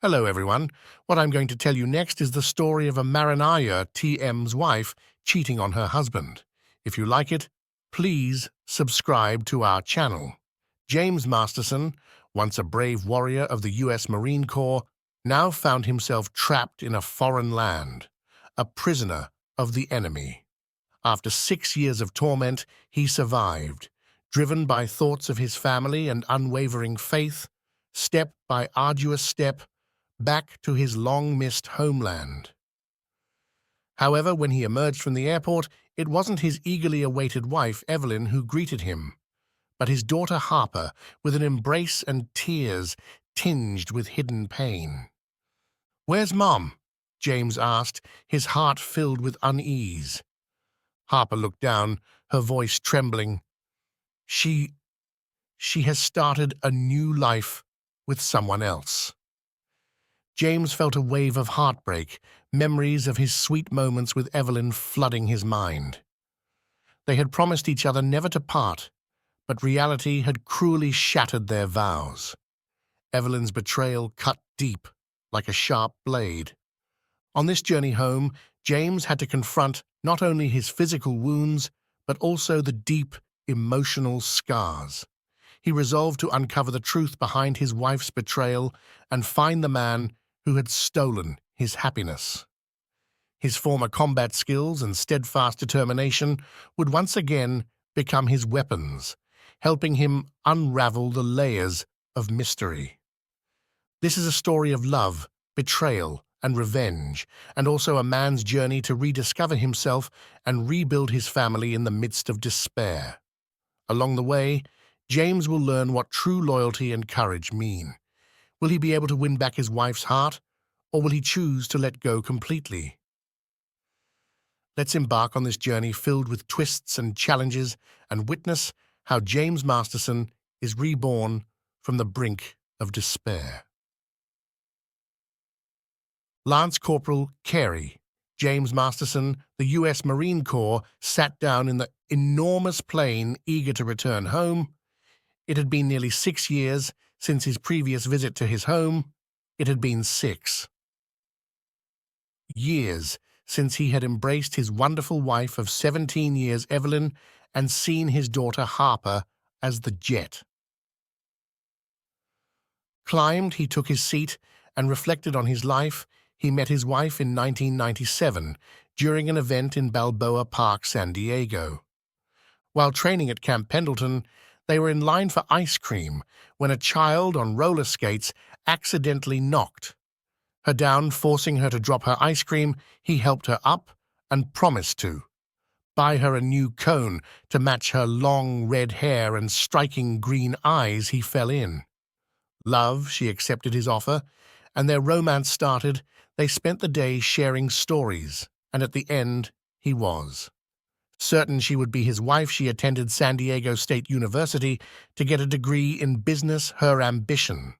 Hello, everyone. What I'm going to tell you next is the story of a Maranaya TM's wife cheating on her husband. If you like it, please subscribe to our channel. James Masterson, once a brave warrior of the U.S. Marine Corps, now found himself trapped in a foreign land, a prisoner of the enemy. After 6 years of torment, he survived, driven by thoughts of his family and unwavering faith, step by arduous step, back to his long-missed homeland. However, when he emerged from the airport, it wasn't his eagerly awaited wife, Evelyn, who greeted him, but his daughter Harper, with an embrace and tears tinged with hidden pain. "Where's Mom?" James asked, his heart filled with unease. Harper looked down, her voice trembling. She has started a new life with someone else." James felt a wave of heartbreak, memories of his sweet moments with Evelyn flooding his mind. They had promised each other never to part, but reality had cruelly shattered their vows. Evelyn's betrayal cut deep, like a sharp blade. On this journey home, James had to confront not only his physical wounds, but also the deep, emotional scars. He resolved to uncover the truth behind his wife's betrayal and find the man who had stolen his happiness. His former combat skills and steadfast determination would once again become his weapons, helping him unravel the layers of mystery. This is a story of love, betrayal, and revenge, and also a man's journey to rediscover himself and rebuild his family in the midst of despair. Along the way, James will learn what true loyalty and courage mean. Will he be able to win back his wife's heart, or will he choose to let go completely? Let's embark on this journey filled with twists and challenges and witness how James Masterson is reborn from the brink of despair. Lance Corporal Carey, James Masterson, the U.S. Marine Corps, sat down in the enormous plane eager to return home. It had been nearly 6 years since his previous visit to his home. It had been 6 years since he had embraced his wonderful wife of 17 years, Evelyn, and seen his daughter Harper as the jet. Climbed, he took his seat and reflected on his life. He met his wife in 1997 during an event in Balboa Park, San Diego. While training at Camp Pendleton, they were in line for ice cream when a child on roller skates accidentally knocked her down, forcing her to drop her ice cream. He helped her up and promised to buy her a new cone to match her long red hair and striking green eyes. He fell in love. She accepted his offer, and their romance started. They spent the day sharing stories, and at the end, he was certain she would be his wife. She attended San Diego State University to get a degree in business. Her ambition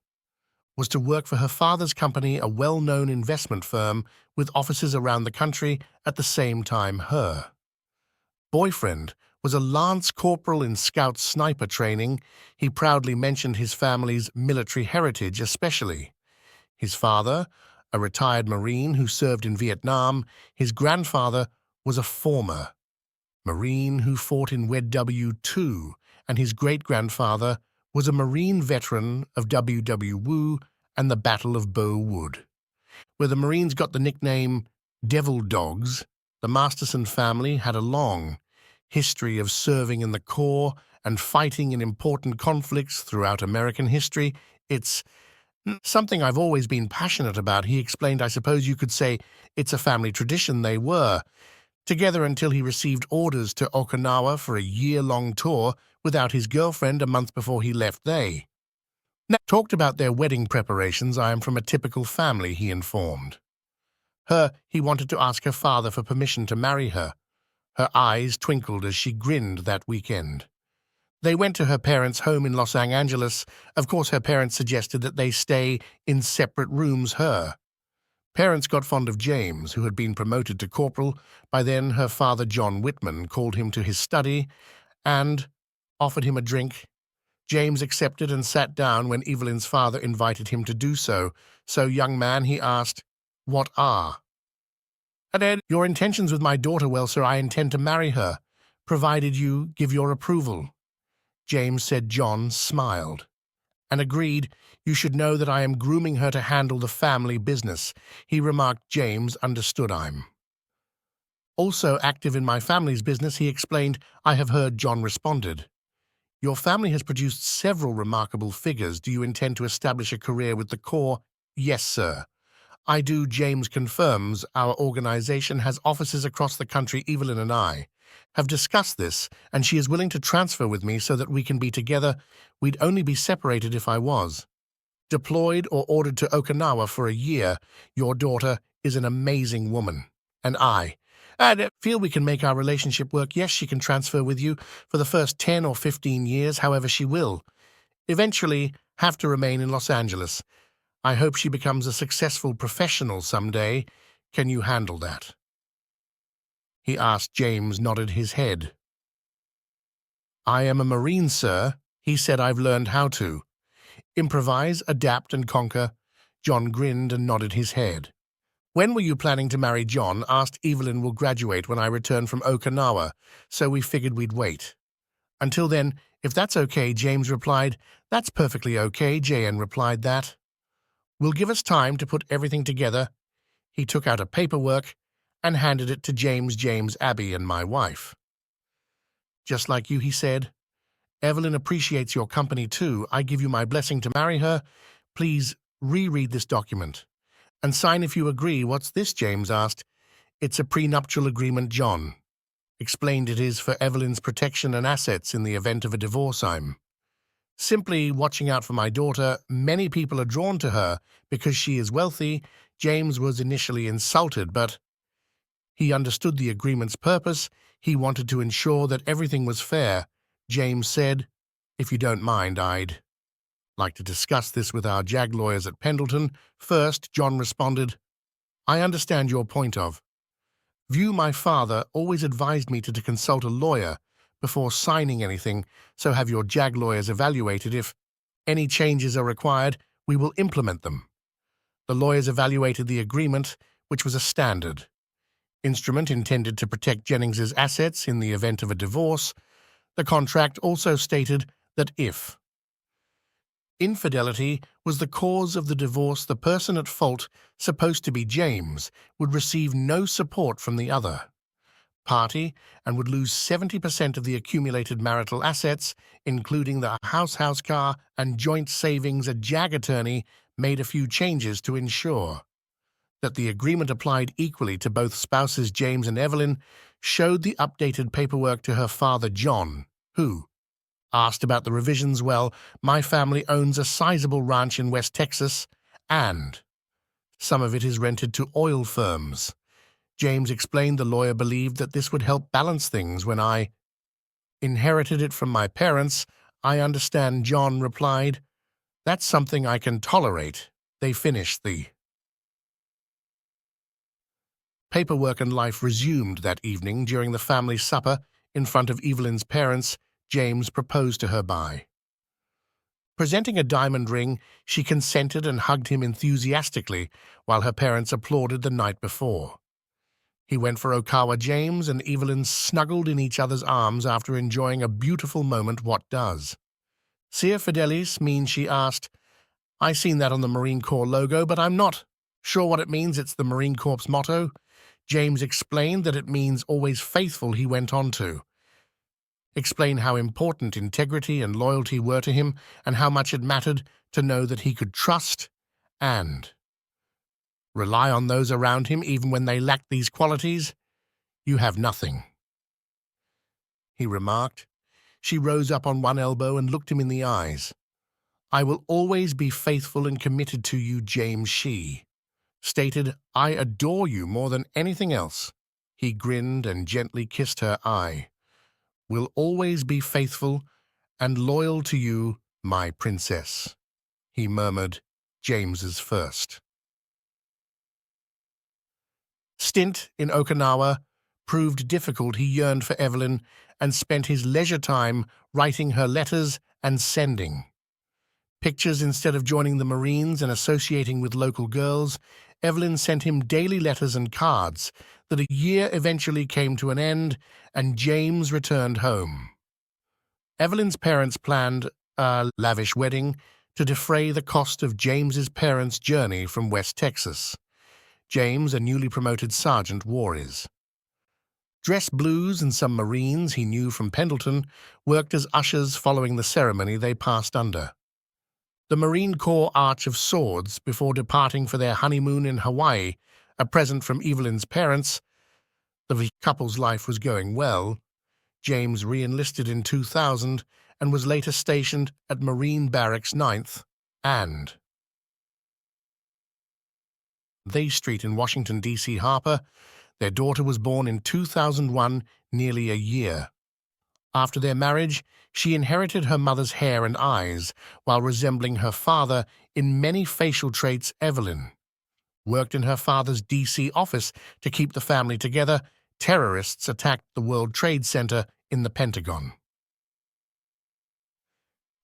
was to work for her father's company, a well-known investment firm with offices around the country. At the same time, her boyfriend was a lance corporal in Scout sniper training. He proudly mentioned his family's military heritage, especially his father, a retired Marine who served in Vietnam. His grandfather was a former Marine who fought in WW2, and his great-grandfather was a Marine veteran of WW2 and the Battle of Bow Wood. Where the Marines got the nickname Devil Dogs, the Masterson family had a long history of serving in the Corps and fighting in important conflicts throughout American history. "It's something I've always been passionate about," he explained. "I suppose you could say it's a family tradition." They were together until he received orders to Okinawa for a year-long tour without his girlfriend a month before he left. They talked about their wedding preparations. "I am from a typical family," he informed her. He wanted to ask her father for permission to marry her. Her eyes twinkled as she grinned that weekend. They went to her parents' home in Los Angeles. Of course, her parents suggested that they stay in separate rooms. Her parents got fond of James, who had been promoted to corporal. By then, her father, John Whitman, called him to his study and offered him a drink. James accepted and sat down when Evelyn's father invited him to do so. So, young man, he asked, "What are?" "And Ed, your intentions with my daughter, well, sir, I intend to marry her, provided you give your approval." James said. John smiled and agreed. "You should know that I am grooming her to handle the family business," he remarked. James understood. "I'm also active in my family's business," he explained. "I have heard," John responded. "Your family has produced several remarkable figures. Do you intend to establish a career with the core?" "Yes, sir, I do," James confirms. "Our organization has offices across the country. Evelyn and I have discussed this, and she is willing to transfer with me so that we can be together. We'd only be separated if I was deployed or ordered to Okinawa for a year. Your daughter is an amazing woman, and I feel we can make our relationship work. Yes, she can transfer with you for the first 10 or 15 years. However, she will eventually have to remain in Los Angeles. I hope she becomes a successful professional someday. Can you handle that?" he asked. James nodded his head. "I am a Marine, sir," he said. "I've learned how to improvise, adapt, and conquer." John grinned and nodded his head. "When were you planning to marry?" John asked. "Evelyn will graduate when I return from Okinawa, so we figured we'd wait until then, if that's okay," James replied. "That's perfectly okay," JN replied. "That will give us time to put everything together." He took out a paperwork and handed it to James. "James, Abby, and my wife. Just like you," he said. "Evelyn appreciates your company too. I give you my blessing to marry her. Please reread this document and sign if you agree." "What's this?" James asked. "It's a prenuptial agreement," John explained. "It is for Evelyn's protection and assets in the event of a divorce. I'm simply watching out for my daughter. Many people are drawn to her because she is wealthy." James was initially insulted, but he understood the agreement's purpose. He wanted to ensure that everything was fair. James said, "If you don't mind, I'd like to discuss this with our JAG lawyers at Pendleton first." John responded, "I understand your point of view. My father always advised me to consult a lawyer before signing anything, so have your JAG lawyers evaluated. If any changes are required, we will implement them." The lawyers evaluated the agreement, which was a standard instrument intended to protect Jennings's assets in the event of a divorce. The contract also stated that if infidelity was the cause of the divorce, the person at fault, supposed to be James, would receive no support from the other party and would lose 70% of the accumulated marital assets, including the house car, and joint savings. A JAG attorney made a few changes to ensure that the agreement applied equally to both spouses. James and Evelyn showed the updated paperwork to her father, John, who asked about the revisions. "Well, my family owns a sizable ranch in West Texas, and some of it is rented to oil firms." James explained. The lawyer believed that this would help balance things. "When I inherited it from my parents, I understand," John replied. "That's something I can tolerate." They finished the paperwork and life resumed that evening. During the family supper in front of Evelyn's parents, James proposed to her by presenting a diamond ring. She consented and hugged him enthusiastically while her parents applauded. The night before he went for Okawa, James and Evelyn snuggled in each other's arms after enjoying a beautiful moment. "What does Sia Fidelis mean?" she asked. "I seen that on the Marine Corps logo, but I'm not sure what it means." "It's the Marine Corps motto." James explained that it means always faithful. He went on to explain how important integrity and loyalty were to him and how much it mattered to know that he could trust and rely on those around him even when they lacked these qualities. "You have nothing," he remarked. She rose up on one elbow and looked him in the eyes. "I will always be faithful and committed to you, James," she stated. "I adore you more than anything else." He grinned and gently kissed her. "I will always be faithful and loyal to you, my princess," he murmured. James's first stint in Okinawa proved difficult. He yearned for Evelyn and spent his leisure time writing her letters and sending. Pictures instead of joining the Marines and associating with local girls, Evelyn sent him daily letters and cards that a year eventually came to an end and James returned home. Evelyn's parents planned a lavish wedding to defray the cost of James's parents' journey from West Texas. James, a newly promoted sergeant, wore his dress blues, and some Marines he knew from Pendleton worked as ushers following the ceremony they passed under. The Marine Corps Arch of Swords before departing for their honeymoon in Hawaii, a present from Evelyn's parents. The couple's life was going well. James re-enlisted in 2000 and was later stationed at Marine Barracks 9th and They Street in Washington, D.C. Harper. Their daughter was born in 2001, nearly a year. After their marriage, she inherited her mother's hair and eyes, while resembling her father in many facial traits. Evelyn worked in her father's D.C. office to keep the family together. Terrorists attacked the World Trade Center in the Pentagon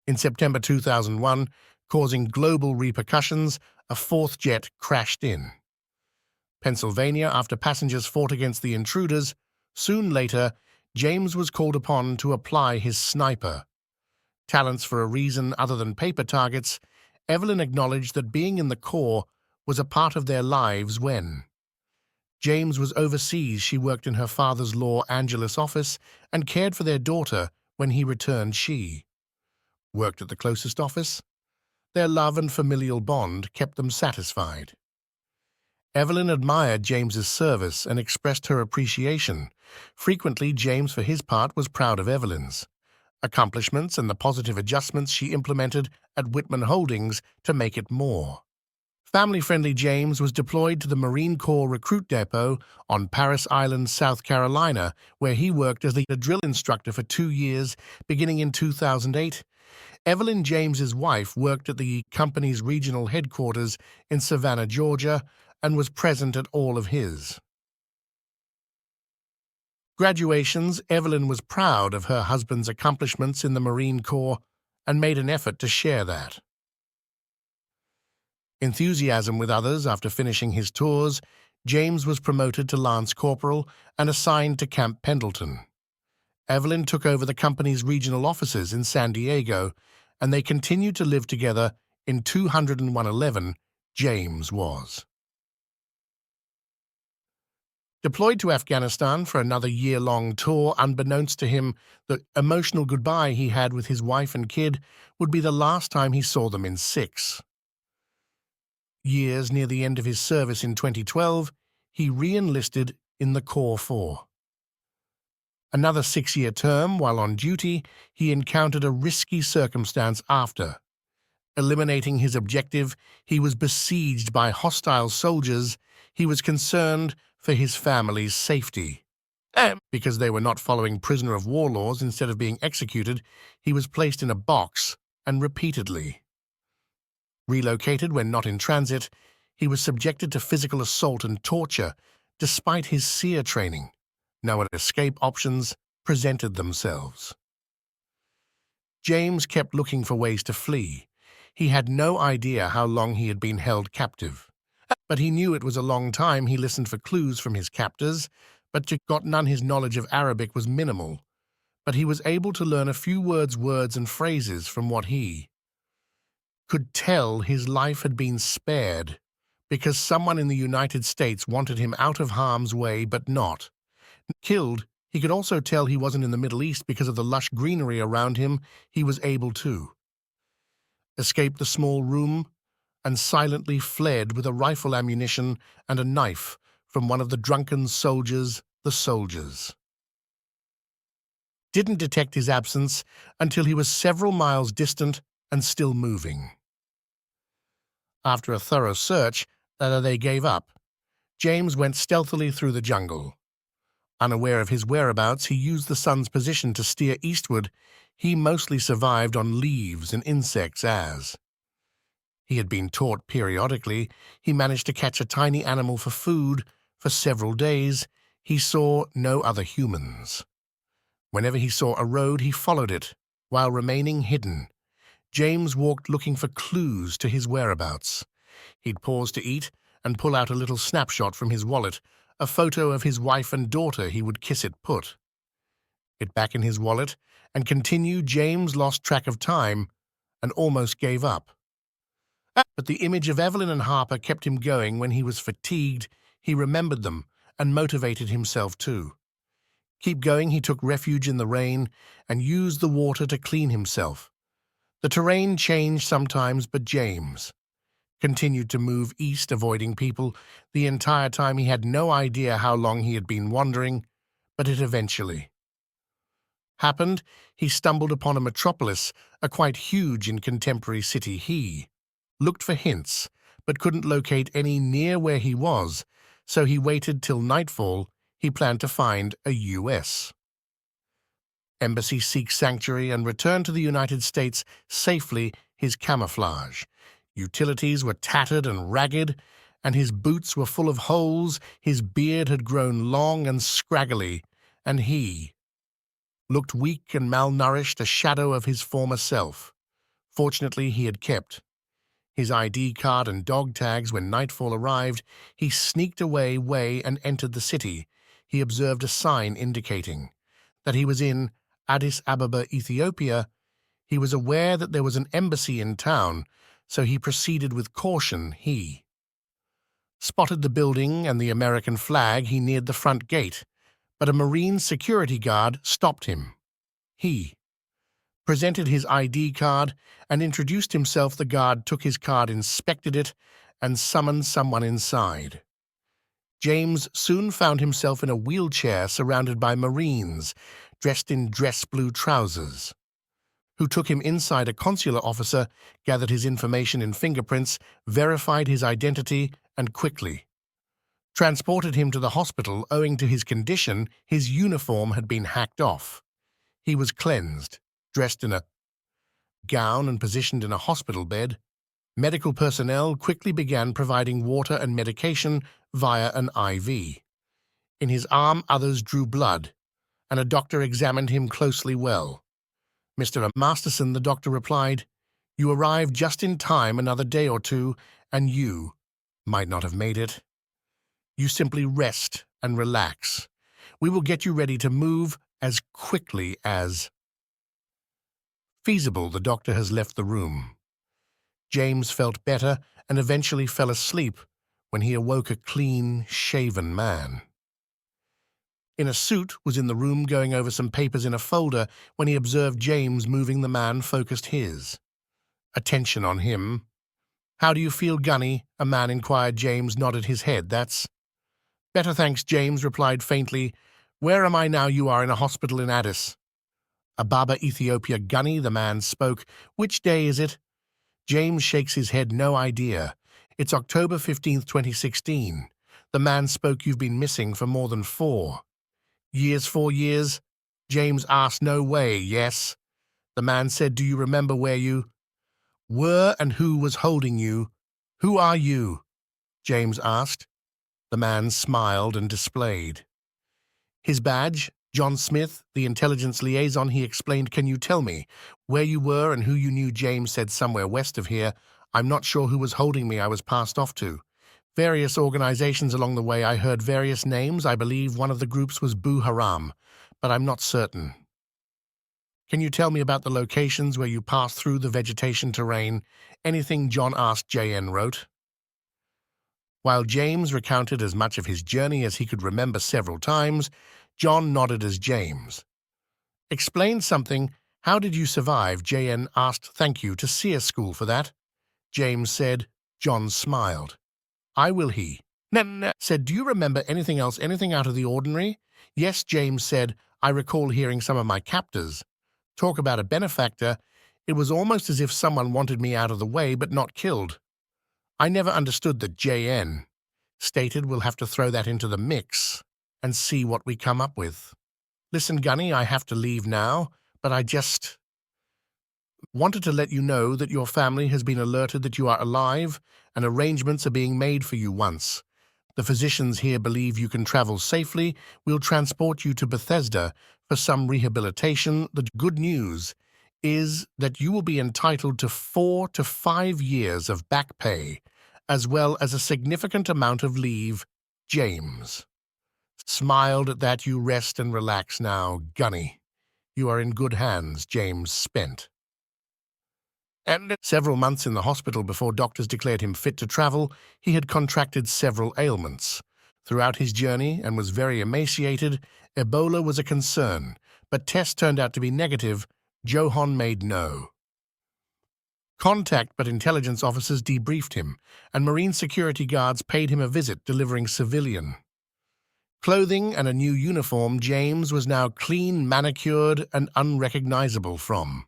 in September 2001, causing global repercussions. A fourth jet crashed in Pennsylvania after passengers fought against the intruders. Soon later, James was called upon to apply his sniper talents for a reason other than paper targets. Evelyn acknowledged that being in the Corps was a part of their lives. When James was overseas, she worked in her father's Los Angeles office and cared for their daughter. When he returned, she worked at the closest office. Their love and familial bond kept them satisfied. Evelyn admired James's service and expressed her appreciation. Frequently, James, for his part, was proud of Evelyn's accomplishments and the positive adjustments she implemented at Whitman Holdings to make it more family-friendly. James was deployed to the Marine Corps Recruit Depot on Parris Island, South Carolina, where he worked as a drill instructor for 2 years, beginning in 2008. Evelyn, James's wife, worked at the company's regional headquarters in Savannah, Georgia, and was present at all of his graduations. Evelyn was proud of her husband's accomplishments in the Marine Corps and made an effort to share that enthusiasm with others. After finishing his tours, James was promoted to Lance Corporal and assigned to Camp Pendleton. Evelyn took over the company's regional offices in San Diego, and they continued to live together in 20111. James was deployed to Afghanistan for another year-long tour. Unbeknownst to him, the emotional goodbye he had with his wife and kid would be the last time he saw them in 6 years. Near the end of his service in 2012, he re-enlisted in the Corps for another 6-year term. While on duty, he encountered a risky circumstance. After eliminating his objective, he was besieged by hostile soldiers. He was concerned for his family's safety. Because they were not following prisoner of war laws, instead of being executed, he was placed in a box and repeatedly relocated. When not in transit, he was subjected to physical assault and torture. Despite his SEER training, no escape options presented themselves. James kept looking for ways to flee. He had no idea how long he had been held captive, but he knew it was a long time. He listened for clues from his captors, but got none. His knowledge of Arabic was minimal, but he was able to learn a few words and phrases. From what he could tell, his life had been spared because someone in the United States wanted him out of harm's way, but not killed. He could also tell he wasn't in the Middle East because of the lush greenery around him. He was able to escape the small room and silently fled with a rifle ammunition and a knife from one of the drunken soldiers. The soldiers didn't detect his absence until he was several miles distant and still moving. After a thorough search, they gave up. James went stealthily through the jungle. Unaware of his whereabouts, he used the sun's position to steer eastward. He mostly survived on leaves and insects. As he had been taught periodically, he managed to catch a tiny animal for food. For several days, he saw no other humans. Whenever he saw a road, he followed it. While remaining hidden, James walked looking for clues to his whereabouts. He'd pause to eat and pull out a little snapshot from his wallet, a photo of his wife and daughter he would kiss it put. It back in his wallet, and continue. James lost track of time and almost gave up. But the image of Evelyn and Harper kept him going. When he was fatigued, he remembered them and motivated himself too. Keep going, he took refuge in the rain and used the water to clean himself. The terrain changed sometimes, but James continued to move east, avoiding people. The entire time he had no idea how long he had been wandering, but it eventually happened. He stumbled upon a metropolis, a quite huge and contemporary city. He looked for hints, but couldn't locate any near where he was, so he waited till nightfall. He planned to find a U.S. embassy, seek sanctuary, and return to the United States safely. His camouflage utilities were tattered and ragged, and his boots were full of holes. His beard had grown long and scraggly, and he looked weak and malnourished, a shadow of his former self. Fortunately, he had kept his ID card and dog tags. When nightfall arrived, he sneaked away and entered the city. He observed a sign indicating that he was in Addis Ababa, Ethiopia. He was aware that there was an embassy in town, so he proceeded with caution. He spotted the building and the American flag. He neared the front gate, but a Marine security guard stopped him. He presented his ID card and introduced himself. The guard took his card, inspected it, and summoned someone inside. James soon found himself in a wheelchair surrounded by Marines, dressed in dress blue trousers, who took him inside. A consular officer gathered his information in fingerprints, verified his identity, and quickly transported him to the hospital. Owing to his condition, his uniform had been hacked off. He was cleansed, dressed in a gown, and positioned in a hospital bed. Medical personnel quickly began providing water and medication via an IV. In his arm, others drew blood, and a doctor examined him closely. "Well, Mr. Masterson," the doctor replied, "you arrived just in time. Another day or two, and you might not have made it. You simply rest and relax. We will get you ready to move as quickly as feasible." The doctor has left the room. James felt better and eventually fell asleep. When he awoke, a clean, shaven man in a suit was in the room going over some papers in a folder. When he observed James moving, the man focused his attention on him. "How do you feel, Gunny?" a man inquired. James nodded his head. "That's better, thanks," James replied faintly. "Where am I now?" "You are in a hospital in Addis Ababa, Ethiopia." "Gunny," the man spoke. "Which day is it?" James shakes his head. "No idea." "It's October 15th, 2016. The man spoke. "You've been missing for more than 4 years. 4 years? James asked. "No way." "Yes." The man said. "Do you remember where you were and who was holding you?" "Who are you?" James asked. The man smiled and displayed his badge. "John Smith, the intelligence liaison," he explained. "Can you tell me where you were and who you knew?" James said. "Somewhere west of here. I'm not sure who was holding me. I was passed off to various organizations along the way. I heard various names. I believe one of the groups was Boo Haram, but I'm not certain." "Can you tell me about the locations where you passed through the vegetation terrain?" "Anything?" John asked. JN wrote. While James recounted as much of his journey as he could remember several times, John nodded as James explained something. "How did you survive?" JN asked. "Thank you to SEER school for that," James said. John smiled. "I will," he said. "Do you remember anything else, anything out of the ordinary?" "Yes," James said. "I recall hearing some of my captors talk about a benefactor. It was almost as if someone wanted me out of the way but not killed. I never understood that." JN stated. "We'll have to throw that into the mix and see what we come up with." "Listen, Gunny, I have to leave now, but I just wanted to let you know that your family has been alerted that you are alive and arrangements are being made for you. Once the physicians here believe you can travel safely, we'll transport you to Bethesda for some rehabilitation. The good news is that you will be entitled to 4 to 5 years of back pay, as well as a significant amount of leave, James. Smiled at that. You rest and relax now, Gunny. You are in good hands, James spent. And several months in the hospital before doctors declared him fit to travel, he had contracted several ailments. Throughout his journey and was very emaciated. Ebola was a concern, but tests turned out to be negative. Johan made no contact, but intelligence officers debriefed him, and marine security guards paid him a visit, delivering civilian clothing and a new uniform. James was now clean, manicured, and unrecognizable from.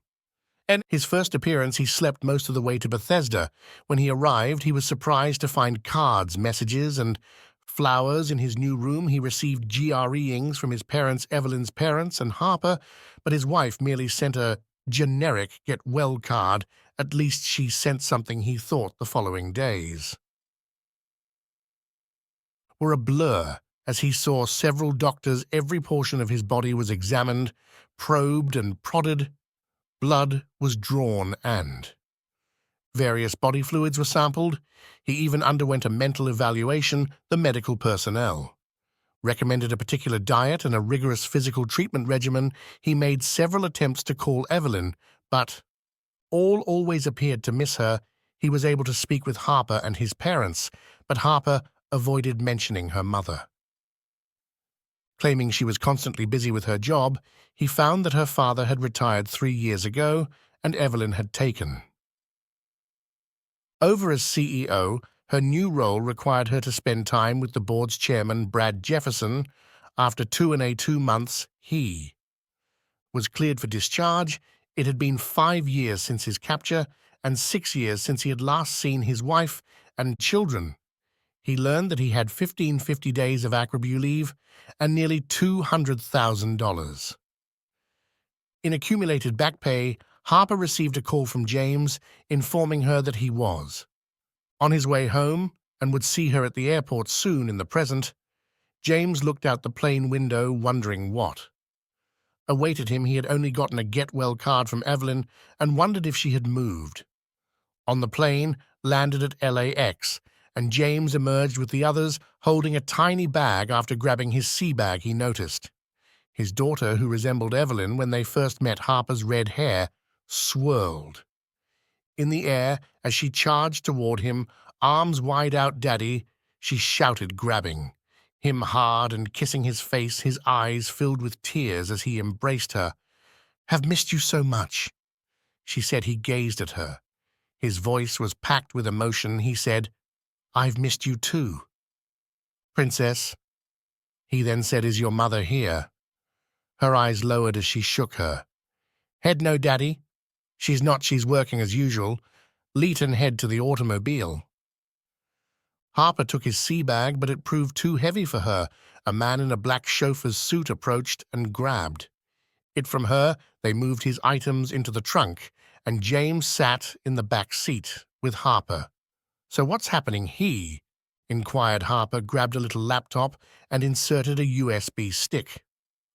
And his first appearance, he slept most of the way to Bethesda. When he arrived, he was surprised to find cards, messages, and flowers in his new room. He received GRE-ings from his parents, Evelyn's parents, and Harper, but his wife merely sent a generic get-well card. At least she sent something, he thought, the following days were a blur as he saw several doctors. Every portion of his body was examined, probed, and prodded. Blood was drawn and various body fluids were sampled. He even underwent a mental evaluation. The medical personnel recommended a particular diet and a rigorous physical treatment regimen. He made several attempts to call Evelyn, but all always appeared to miss her. He was able to speak with Harper and his parents, but Harper avoided mentioning her mother. Claiming she was constantly busy with her job, he found that her father had retired 3 years ago and Evelyn had taken over as CEO. Her new role required her to spend time with the board's chairman, Brad Jefferson. After 2 months, he was cleared for discharge. It had been 5 years since his capture and 6 years since he had last seen his wife and children. He learned that he had 50 days of acrobue leave and nearly $200,000. In accumulated back pay, Harper received a call from James informing her that he was on his way home and would see her at the airport soon. In the present, James looked out the plane window, wondering what awaited him. He had only gotten a get-well card from Evelyn and wondered if she had moved. On the plane, landed at LAX, and James emerged with the others, holding a tiny bag. After grabbing his sea bag, he noticed his daughter, who resembled Evelyn when they first met. Harper's red hair swirled in the air as she charged toward him, arms wide out. "Daddy," she shouted, grabbing him hard and kissing his face. His eyes filled with tears as he embraced her. "Have missed you so much," she said. He gazed at her. His voice was packed with emotion. He said, "I've missed you too, Princess." He then said, "Is your mother here?" Her eyes lowered as she shook her head. "No, Daddy. She's not. She's working as usual." Leighton head to the automobile. Harper took his sea bag, but it proved too heavy for her. A man in a black chauffeur's suit approached and grabbed it from her. They moved his items into the trunk, and James sat in the back seat with Harper. "So what's happening?" he inquired. Harper grabbed a little laptop and inserted a USB stick.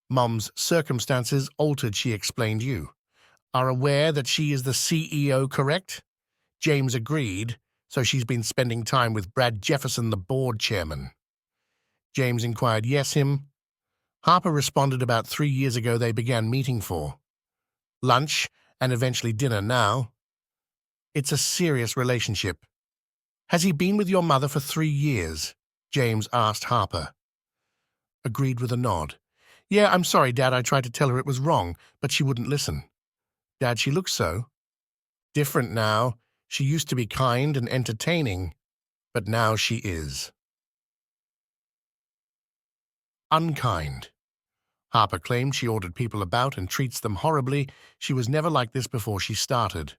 "Mom's circumstances altered," she explained. "You are aware that she is the CEO, correct?" James agreed. "So she's been spending time with Brad Jefferson, the board chairman?" James inquired. "Yes, him." Harper responded. "About 3 years ago they began meeting for lunch and eventually dinner. Now it's a serious relationship." "Has he been with your mother for 3 years?" James asked. Harper agreed with a nod. "Yeah, I'm sorry, Dad. I tried to tell her it was wrong, but she wouldn't listen." "Dad, she looks so different now. She used to be kind and entertaining, but now she is unkind." Harper claimed she ordered people about and treats them horribly. "She was never like this before she started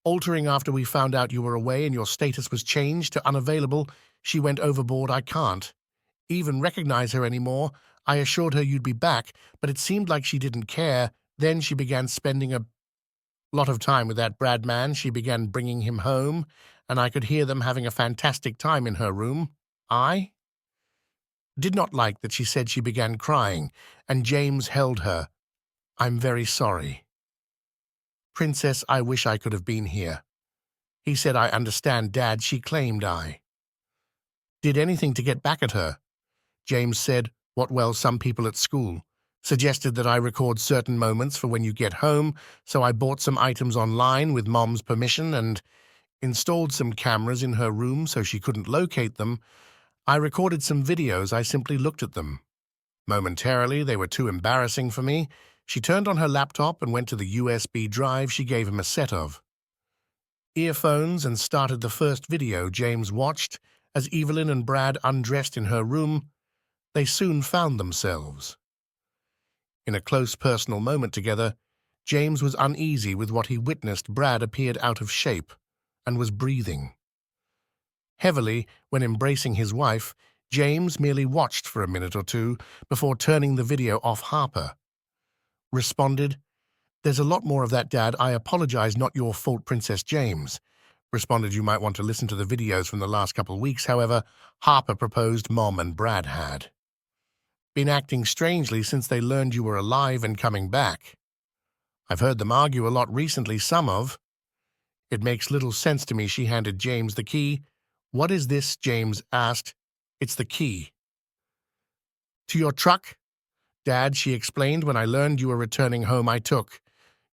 altering after we found out you were away and your status was changed to unavailable. She went overboard. I can't even recognize her anymore. I assured her you'd be back, but it seemed like she didn't care. Then she began spending a lot of time with that Brad man. She began bringing him home, and I could hear them having a fantastic time in her room. I did not like that." She said. She began crying, and James held her. "I'm very sorry." Princess, I wish I could have been here. He said, I understand, Dad. She claimed I did anything to get back at her. James said, what, well, some people at school suggested that I record certain moments for when you get home, so I bought some items online with Mom's permission and installed some cameras in her room so she couldn't locate them. I recorded some videos. I simply looked at them. Momentarily, they were too embarrassing for me. She turned on her laptop and went to the USB drive she gave him a set of earphones and started the first video James watched as Evelyn and Brad undressed in her room. They soon found themselves in a close personal moment together. James was uneasy with what he witnessed. Brad appeared out of shape and was breathing heavily when embracing his wife. James merely watched for a minute or two before turning the video off. Harper responded, there's a lot more of that, Dad. I apologize, not your fault, Princess. James responded, you might want to listen to the videos from the last couple of weeks. However, Harper proposed Mom and Brad had been acting strangely since they learned you were alive and coming back. I've heard them argue a lot recently, some of. It makes little sense to me. She handed James the key. What is this? James asked. It's the key to your truck, Dad, she explained. When I learned you were returning home, I took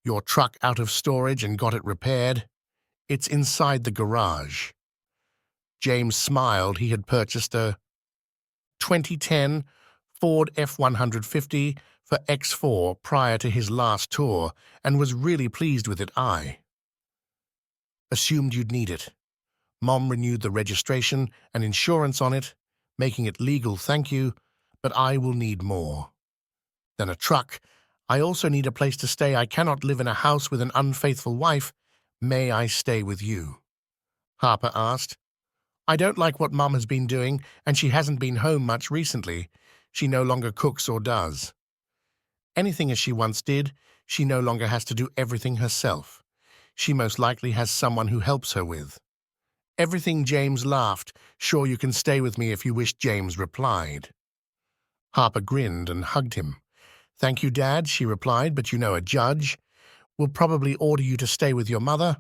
your truck out of storage and got it repaired. It's inside the garage. James smiled. He had purchased a 2010 Ford F-150 for X4 prior to his last tour and was really pleased with it. I assumed you'd need it. Mom renewed the registration and insurance on it, making it legal, thank you, but I will need more than a truck. I also need a place to stay. I cannot live in a house with an unfaithful wife. May I stay with you? Harper asked. I don't like what Mom has been doing, and she hasn't been home much recently. She no longer cooks or does anything as she once did. She no longer has to do everything herself. She most likely has someone who helps her with everything. James laughed. Sure, you can stay with me if you wish, James replied. Harper grinned and hugged him. Thank you, Dad, she replied, but you know a judge will probably order you to stay with your mother.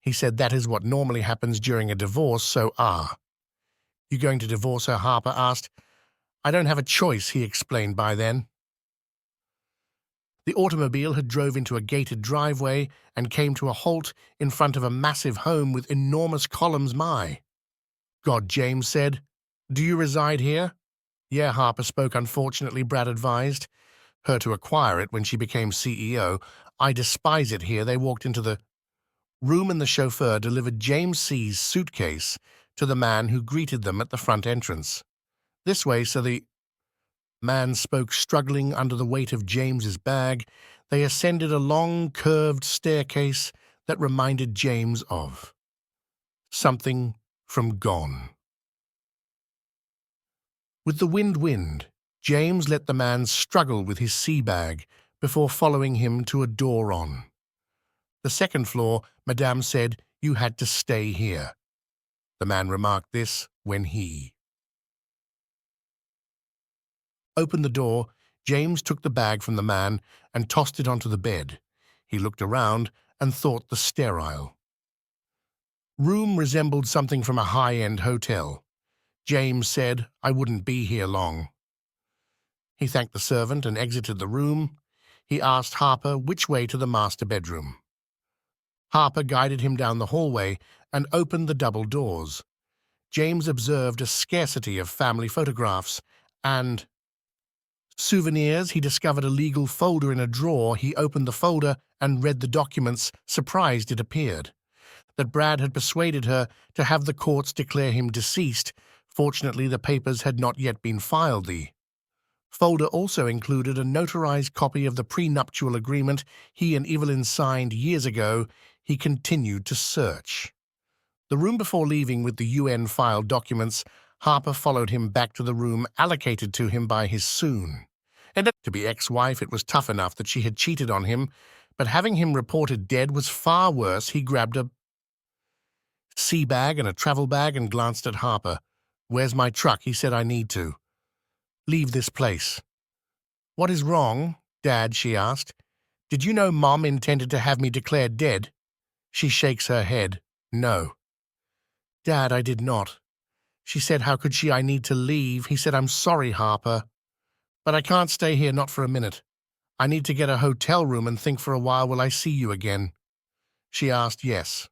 He said that is what normally happens during a divorce, so you going to divorce her? Harper asked. I don't have a choice, he explained by then. The automobile had drove into a gated driveway and came to a halt in front of a massive home with enormous columns. My God, James said. Do you reside here? Yeah, Harper spoke. Unfortunately, Brad advised her to acquire it when she became CEO. I despise it here. They walked into the room and the chauffeur delivered James C.'s suitcase to the man who greeted them at the front entrance. This way, so the man spoke, struggling under the weight of James's bag. They ascended a long, curved staircase that reminded James of something from Gone. With the wind, James let the man struggle with his sea bag before following him to a door on the second floor. Madame said you had to stay here. The man remarked this when he opened the door. James took the bag from the man and tossed it onto the bed. He looked around and thought the sterile room resembled something from a high-end hotel. James said, I wouldn't be here long. He thanked the servant and exited the room. He asked Harper which way to the master bedroom. Harper guided him down the hallway and opened the double doors. James observed a scarcity of family photographs and souvenirs. He discovered a legal folder in a drawer. He opened the folder and read the documents. Surprised, it appeared that Brad had persuaded her to have the courts declare him deceased. Fortunately, the papers had not yet been filed. The folder also included a notarized copy of the prenuptial agreement he and Evelyn signed years ago. He continued to search the room before leaving with the UN filed documents. Harper followed him back to the room allocated to him by his soon-to-be ex-wife. It was tough enough that she had cheated on him, but having him reported dead was far worse. He grabbed a sea bag and a travel bag and glanced at Harper. Where's my truck? He said. I need to leave this place. What is wrong, Dad? She asked. Did you know Mom intended to have me declared dead? She shakes her head. No. Dad, I did not. She said, how could she? I need to leave. He said, I'm sorry, Harper. But I can't stay here, not for a minute. I need to get a hotel room and think for a while. Will I see you again? She asked, yes.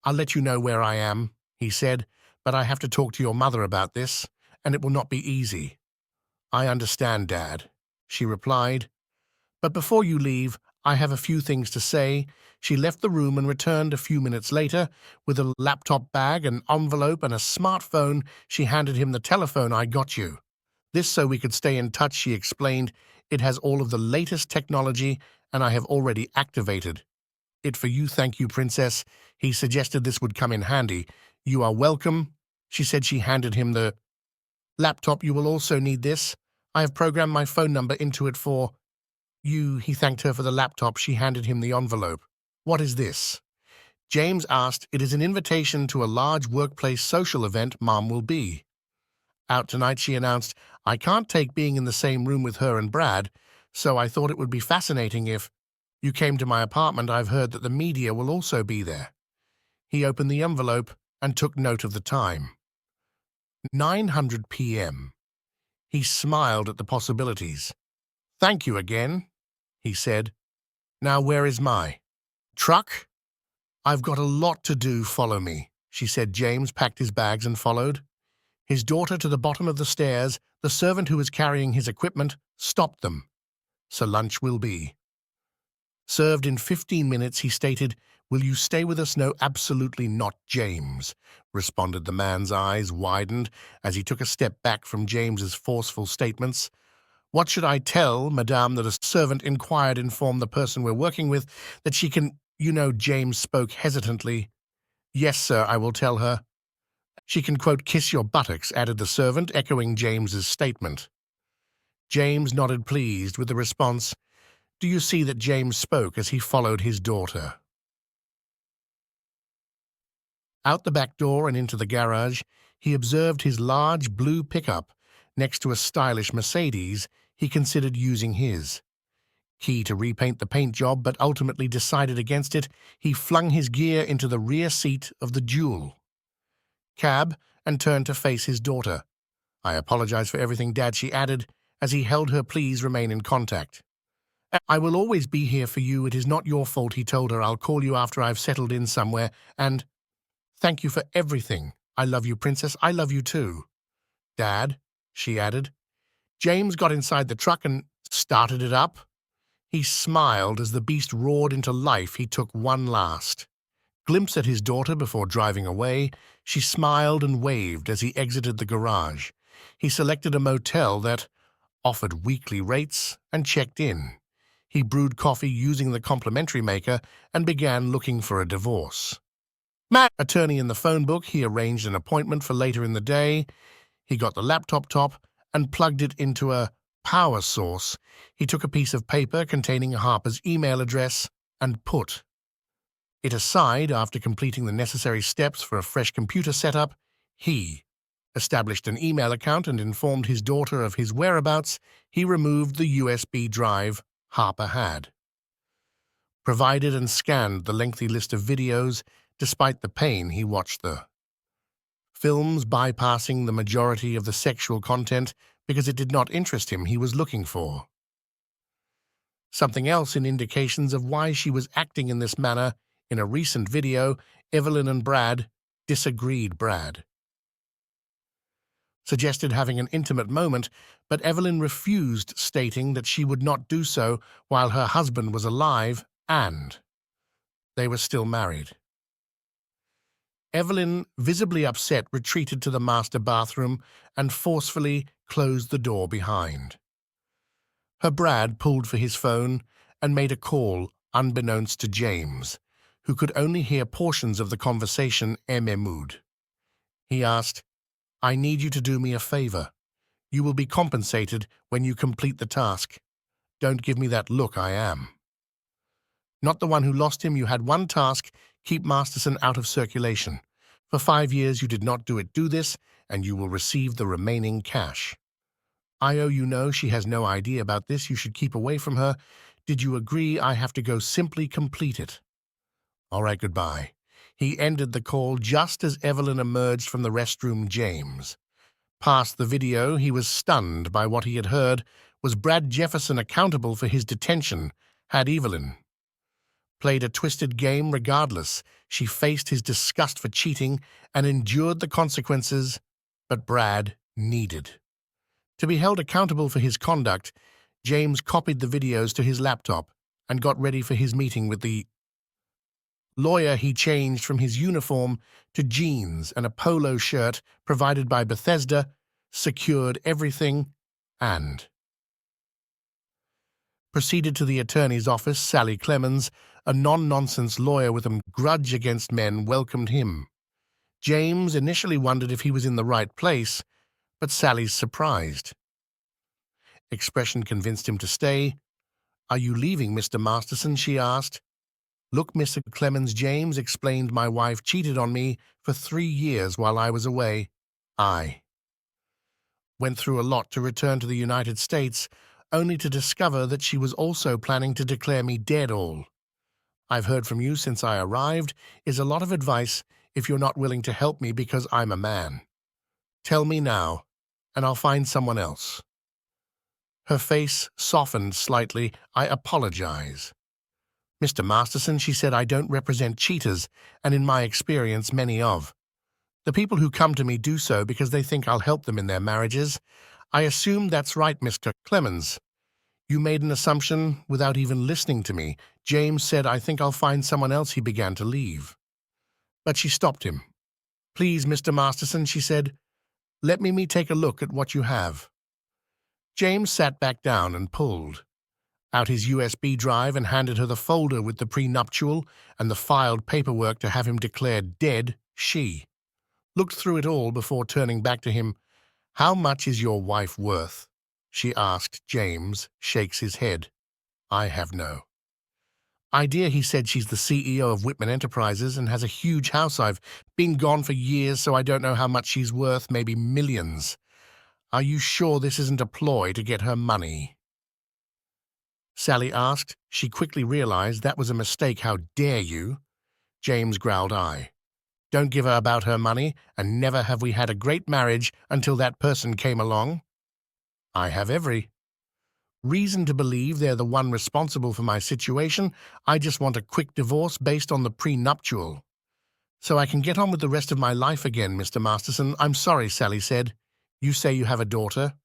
I'll let you know where I am, he said, but I have to talk to your mother about this, and it will not be easy. I understand, Dad, she replied. But before you leave, I have a few things to say. She left the room and returned a few minutes later with a laptop bag, an envelope, and a smartphone. She handed him the telephone. I got you. This so we could stay in touch, she explained. It has all of the latest technology, and I have already activated it for you. Thank you, Princess. He suggested this would come in handy. You are welcome. She said. She handed him the laptop. You will also need this. I have programmed my phone number into it for you. He thanked her for the laptop. She handed him the envelope. What is this? James asked. It is an invitation to a large workplace social event Mom will be out tonight, she announced. I can't take being in the same room with her and Brad, so I thought it would be fascinating if you came to my apartment. I've heard that the media will also be there. He opened the envelope and took note of the time. 9:00 p.m. He smiled at the possibilities. Thank you again, he said. Now where is my truck? I've got a lot to do. Follow me, she said. James packed his bags and followed his daughter to the bottom of the stairs. The servant who was carrying his equipment stopped them. So lunch will be served in 15 minutes, he stated. Will you stay with us? No, absolutely not, James, responded. The man's eyes widened as he took a step back from James's forceful statements. What should I tell, madame? That a servant inquired. Inform the person we're working with that she can, James spoke hesitantly. Yes, sir, I will tell her. She can, quote, kiss your buttocks, added the servant, echoing James's statement. James nodded, pleased with the response. Do you see that James spoke as he followed his daughter out the back door and into the garage? He observed his large blue pickup next to a stylish Mercedes. He considered using his key to repaint the paint job, but ultimately decided against it. He flung his gear into the rear seat of the dual cab and turned to face his daughter. I apologize for everything, Dad, she added as he held her. Please remain in contact. I will always be here for you. It is not your fault, he told her. I'll call you after I've settled in somewhere, and thank you for everything. I love you, Princess. I love you too. Dad, she added. James got inside the truck and started it up. He smiled as the beast roared into life. He took one last glimpse at his daughter before driving away. She smiled and waved as he exited the garage. He selected a motel that offered weekly rates and checked in. He brewed coffee using the complimentary maker and began looking for a divorce attorney in the phone book. He arranged an appointment for later in the day. He got the laptop top and plugged it into a power source. He took a piece of paper containing Harper's email address and put it aside. After completing the necessary steps for a fresh computer setup, he established an email account and informed his daughter of his whereabouts. He removed the USB drive Harper had provided and scanned the lengthy list of videos. Despite the pain, he watched the films, bypassing the majority of the sexual content because it did not interest him. He was looking for something else in indications of why she was acting in this manner. In a recent video, Evelyn and Brad disagreed. Brad suggested having an intimate moment, but Evelyn refused, stating that she would not do so while her husband was alive and they were still married. Evelyn, visibly upset, retreated to the master bathroom and forcefully closed the door behind her. Brad pulled for his phone and made a call unbeknownst to James, who could only hear portions of the conversation. Mood. He asked, I need you to do me a favor. You will be compensated when you complete the task. Don't give me that look. I am not the one who lost him. You had one task, keep Masterson out of circulation. For 5 years you did not do it. Do this, and you will receive the remaining cash. She has no idea about this. You should keep away from her. Did you agree I have to go simply complete it? All right, goodbye. He ended the call just as Evelyn emerged from the restroom. James. Past the video, he was stunned by what he had heard. Was Brad Jefferson accountable for his detention? Had Evelyn played a twisted game regardless? She faced his disgust for cheating and endured the consequences, but Brad needed to be held accountable for his conduct. James copied the videos to his laptop and got ready for his meeting with the lawyer. He changed from his uniform to jeans and a polo shirt provided by Bethesda, secured everything, and proceeded to the attorney's office. Sally Clemens, a non-nonsense lawyer with a grudge against men, welcomed him. James initially wondered if he was in the right place, but Sally's surprised expression convinced him to stay. "Are you leaving, Mr. Masterson?" she asked. "Look, Mr. Clemens," James explained, "my wife cheated on me for 3 years while I was away. I went through a lot to return to the United States, only to discover that she was also planning to declare me dead. All I've heard from you since I arrived is a lot of advice if you're not willing to help me because I'm a man. Tell me now, and I'll find someone else." Her face softened slightly. "I apologize, Mr. Masterson," she said. "I don't represent cheaters, and in my experience, many of the people who come to me do so because they think I'll help them in their marriages. I assume that's right, Mr. Clemens. You made an assumption without even listening to me." James said, "I think I'll find someone else." He began to leave, but she stopped him. "Please, Mr. Masterson," she said, let me take a look at what you have." James sat back down and pulled out his USB drive and handed her the folder with the prenuptial and the filed paperwork to have him declared dead. She looked through it all before turning back to him. "How much is your wife worth?" she asked. James shakes his head. "I have no idea," he said. "She's the CEO of Whitman Enterprises and has a huge house. I've been gone for years, so I don't know how much she's worth. Maybe millions. Are you sure this isn't a ploy to get her money?" Sally asked. She quickly realized that was a mistake. "How dare you?" James growled. "I don't give her about her money, and never have we had a great marriage until that person came along. I have every reason to believe they're the one responsible for my situation. I just want a quick divorce based on the prenuptial, so I can get on with the rest of my life again, Mr. Masterson." "I'm sorry," Sally said. "You say you have a daughter.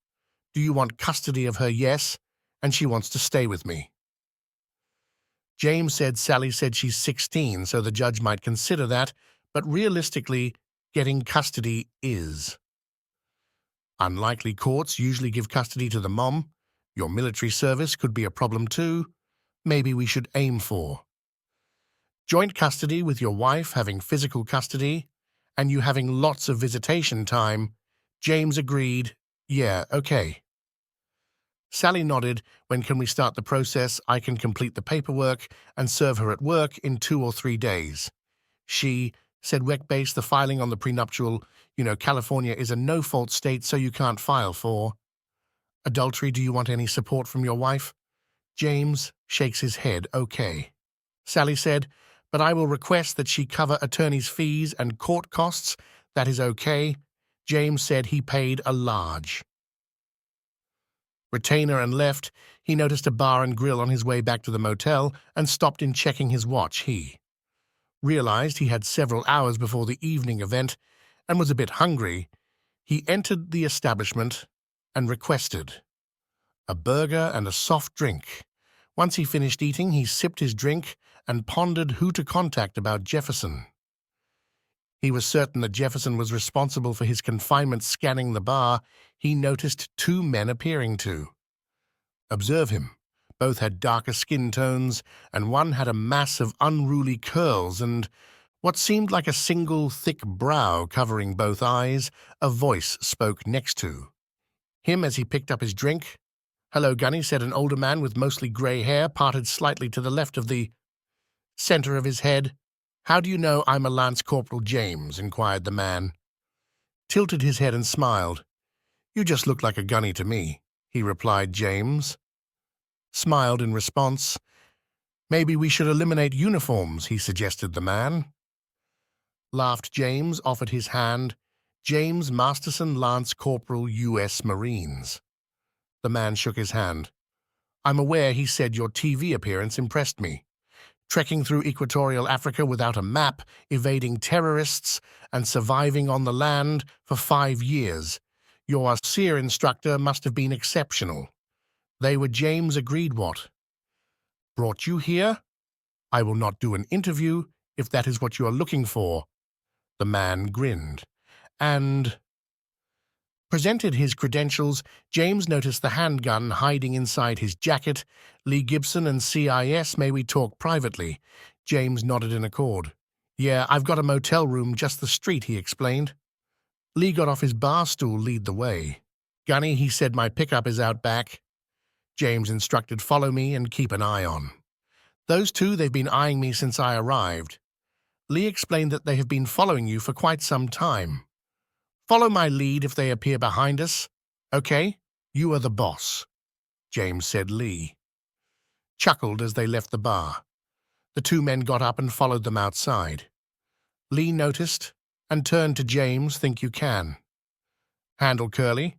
Do you want custody of her?" "Yes, and she wants to stay with me." James said. "Sally said she's 16, so the judge might consider that, but realistically, getting custody is unlikely. Courts usually give custody to the mom. Your military service could be a problem too. Maybe we should aim for joint custody with your wife having physical custody and you having lots of visitation time." James agreed. "Yeah, okay." Sally nodded. "When can we start the process? I can complete the paperwork and serve her at work in 2 or 3 days. She said, "Base the filing on the prenuptial. You know, California is a no-fault state, so you can't file for adultery. Do you want any support from your wife?" James shakes his head. "Okay." Sally said, "But I will request that she cover attorney's fees and court costs. That is okay." James said he paid a large retainer and left. He noticed a bar and grill on his way back to the motel and stopped in, checking his watch. He realized he had several hours before the evening event and was a bit hungry. He entered the establishment and requested a burger and a soft drink. Once he finished eating, he sipped his drink and pondered who to contact about Jefferson. He was certain that Jefferson was responsible for his confinement. Scanning the bar, he noticed 2 men appearing to observe him. Both had darker skin tones, and one had a mass of unruly curls and what seemed like a single thick brow covering both eyes. A voice spoke next to him as he picked up his drink. "Hello, Gunny," said an older man with mostly gray hair, parted slightly to the left of the center of his head. "How do you know I'm a Lance Corporal James?" inquired the man. Tilted his head and smiled. "You just look like a Gunny to me," he replied. James smiled in response. Maybe we should eliminate uniforms, he suggested the man. Laughed James, offered his hand. James Masterson, Lance Corporal, U.S. Marines. The man shook his hand. I'm aware, he said, your TV appearance impressed me. Trekking through equatorial Africa without a map, evading terrorists, and surviving on the land for 5 years. Your SEER instructor must have been exceptional. They were. James agreed. What brought you here? I will not do an interview if that is what you are looking for. The man grinned and presented his credentials. James noticed the handgun hiding inside his jacket. Lee Gibson and CIS, may we talk privately? James nodded in accord. Yeah, I've got a motel room just the street, he explained. Lee got off his bar stool, lead the way. Gunny, he said, my pickup is out back. James instructed, follow me and keep an eye on. Those two, they've been eyeing me since I arrived. Lee explained that they have been following you for quite some time. Follow my lead if they appear behind us. Okay, you are the boss, James said. Lee chuckled as they left the bar. The two men got up and followed them outside. Lee noticed and turned to James. Think you can handle Curly?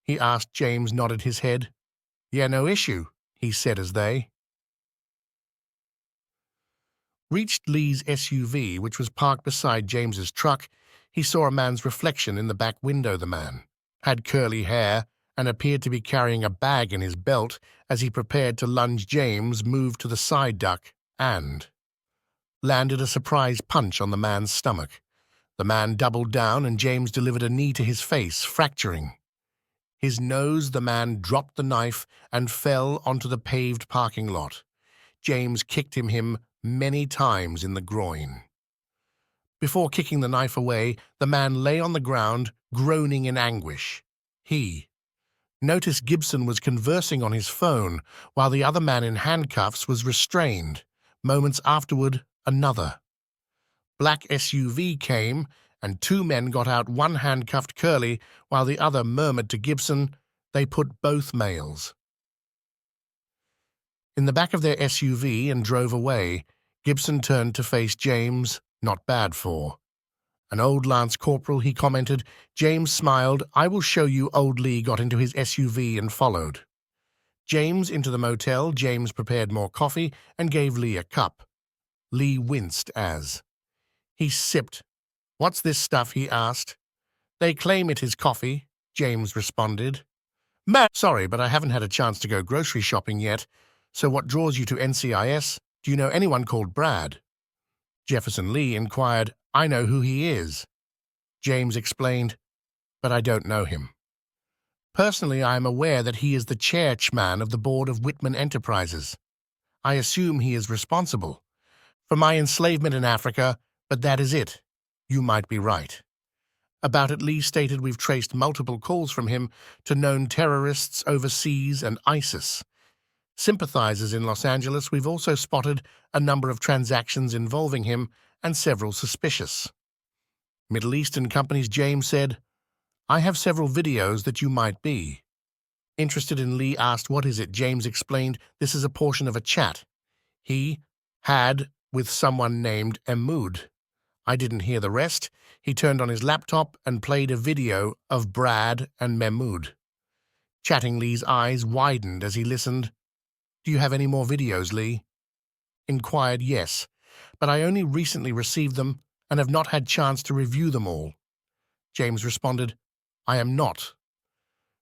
He asked. James nodded his head. Yeah, no issue, he said as they reached Lee's SUV, which was parked beside James's truck. He saw a man's reflection in the back window. The man had curly hair and appeared to be carrying a bag in his belt. As he prepared to lunge, James moved to the side duck and landed a surprise punch on the man's stomach. The man doubled down and James delivered a knee to his face, fracturing his nose. The man dropped the knife and fell onto the paved parking lot. James kicked him many times in the groin. Before kicking the knife away, the man lay on the ground, groaning in anguish. He noticed Gibson was conversing on his phone, while the other man in handcuffs was restrained. Moments afterward, another black SUV came, and two men got out. One handcuffed Curly, while the other murmured to Gibson. They put both males in the back of their SUV and drove away. Gibson turned to face James. Not bad for an old Lance Corporal, he commented. James smiled. I will show you. Old Lee got into his SUV and followed James into the motel. James prepared more coffee and gave Lee a cup. Lee winced as he sipped. What's this stuff? He asked. They claim it is coffee, James responded. Sorry, but I haven't had a chance to go grocery shopping yet. So what draws you to NCIS? Do you know anyone called Brad? Jefferson Lee inquired. I know who he is. James explained, but I don't know him. Personally, I am aware that he is the chairman of the board of Whitman Enterprises. I assume he is responsible for my enslavement in Africa, but that is it. You might be right. About it, Lee stated, we've traced multiple calls from him to known terrorists overseas and ISIS sympathizers in Los Angeles. We've also spotted a number of transactions involving him and several suspicious Middle Eastern companies. James said, I have several videos that you might be interested in. Lee asked, what is it? James explained, this is a portion of a chat he had with someone named Ehud. I didn't hear the rest. He turned on his laptop and played a video of Brad and Mahmoud chatting. Lee's eyes widened as he listened. Do you have any more videos, Lee? Inquired. Yes, but I only recently received them and have not had chance to review them all. James responded, I am not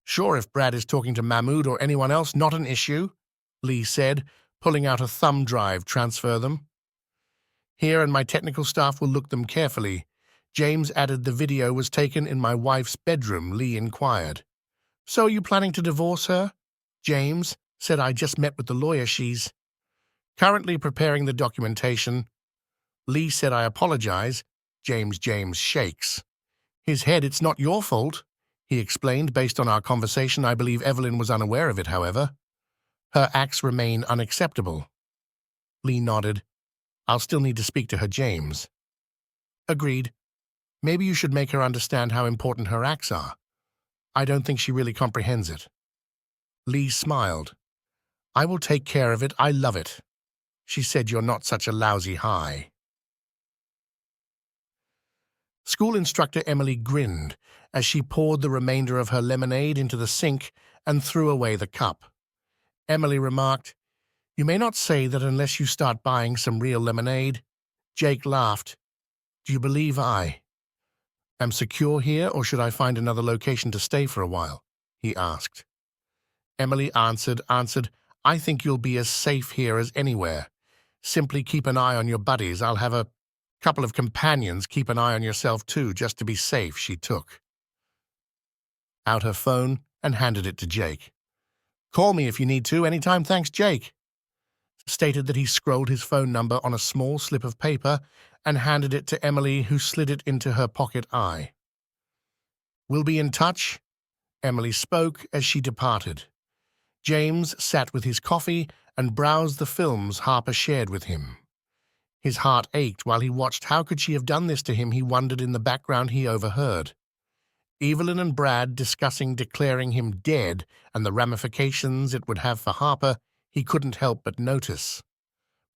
sure if Brad is talking to Mahmoud or anyone else. Not an issue, Lee said, pulling out a thumb drive. Transfer them here and my technical staff will look them carefully. James added, the video was taken in my wife's bedroom. Lee inquired, so are you planning to divorce her? James said, I just met with the lawyer. She's currently preparing the documentation. Lee said, I apologize. James shakes his head. It's not your fault, he explained. Based on our conversation, I believe Evelyn was unaware of it, however. Her acts remain unacceptable. Lee nodded. I'll still need to speak to her. James agreed. Maybe you should make her understand how important her acts are. I don't think she really comprehends it. Lee smiled. I will take care of it. I love it. She said you're not such a lousy high. School instructor Emily grinned as she poured the remainder of her lemonade into the sink and threw away the cup. Emily remarked, "You may not say that unless you start buying some real lemonade." Jake laughed. "Do you believe I am secure here, or should I find another location to stay for a while?" he asked. Emily answered, "I think you'll be as safe here as anywhere. Simply keep an eye on your buddies. I'll have a couple of companions keep an eye on yourself too, just to be safe." She took out her phone and handed it to Jake. "Call me if you need to, anytime. Thanks, Jake." Stated that he scrolled his phone number on a small slip of paper and handed it to Emily, who slid it into her pocket eye. "We'll be in touch," Emily spoke as she departed. James sat with his coffee and browsed the films Harper shared with him. His heart ached while he watched. How could she have done this to him? He wondered. In the background he overheard Evelyn and Brad discussing declaring him dead and the ramifications it would have for Harper. He couldn't help but notice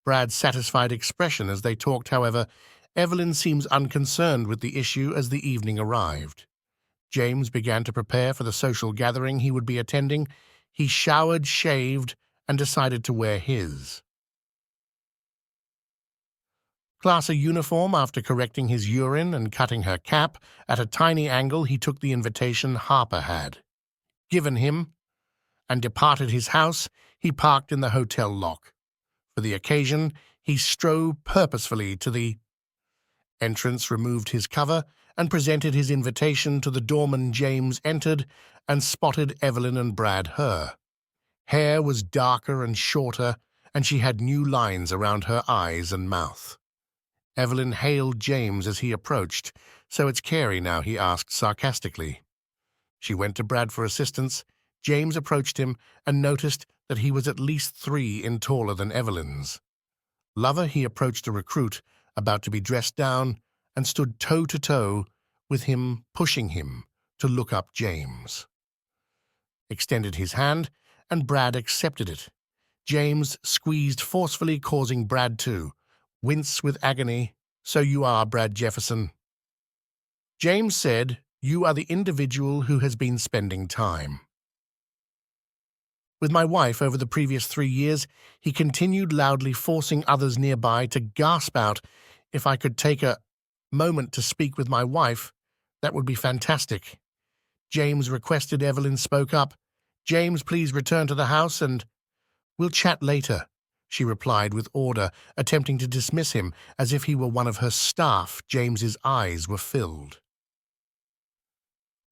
Brad's satisfied expression as they talked. However, Evelyn seems unconcerned with the issue as the evening arrived. James began to prepare for the social gathering he would be attending. He showered, shaved, and decided to wear his class uniform. After correcting his urine and cutting her cap at a tiny angle, he took the invitation Harper had given him and departed his house. He parked in the hotel lock. For the occasion, he strode purposefully to the entrance, removed his cover, and presented his invitation to the doorman. James entered and spotted Evelyn and Brad. Her hair was darker and shorter, and she had new lines around her eyes and mouth. Evelyn hailed James as he approached. "So it's Carrie now?" he asked sarcastically. She went to Brad for assistance. James approached him and noticed that he was at least 3 in taller than Evelyn's lover. He approached a recruit about to be dressed down and stood toe-to-toe with him, pushing him to look up. James extended his hand, and Brad accepted it. James squeezed forcefully, causing Brad to wince with agony. "So you are Brad Jefferson." James said, "You are the individual who has been spending time with my wife over the previous 3 years." He continued loudly, forcing others nearby to gasp out, "If I could take a moment to speak with my wife, that would be fantastic." James requested. Evelyn spoke up. "James, please return to the house and we'll chat later," she replied with order, attempting to dismiss him as if he were one of her staff. James's eyes were filled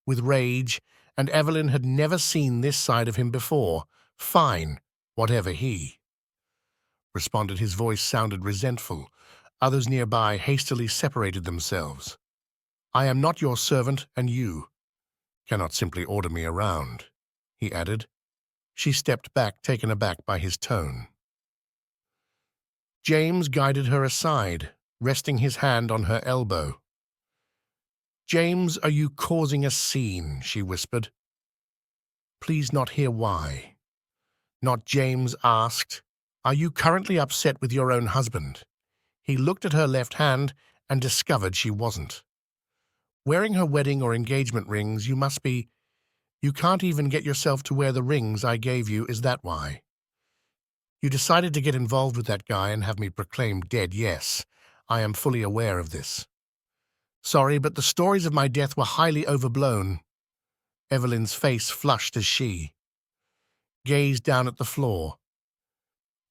with rage, and Evelyn had never seen this side of him before. "Fine, whatever," he responded. His voice sounded resentful. Others nearby hastily separated themselves. "I am not your servant, and you cannot simply order me around," he added. She stepped back, taken aback by his tone. James guided her aside, resting his hand on her elbow. "James, are you causing a scene?" she whispered. "Please not hear why." "Not." James asked, "Are you currently upset with your own husband?" He looked at her left hand and discovered she wasn't wearing her wedding or engagement rings. "You must be. You can't even get yourself to wear the rings I gave you. Is that why you decided to get involved with that guy and have me proclaimed dead?" "Yes, I am fully aware of this. Sorry, but the stories of my death were highly overblown." Evelyn's face flushed as she gazed down at the floor.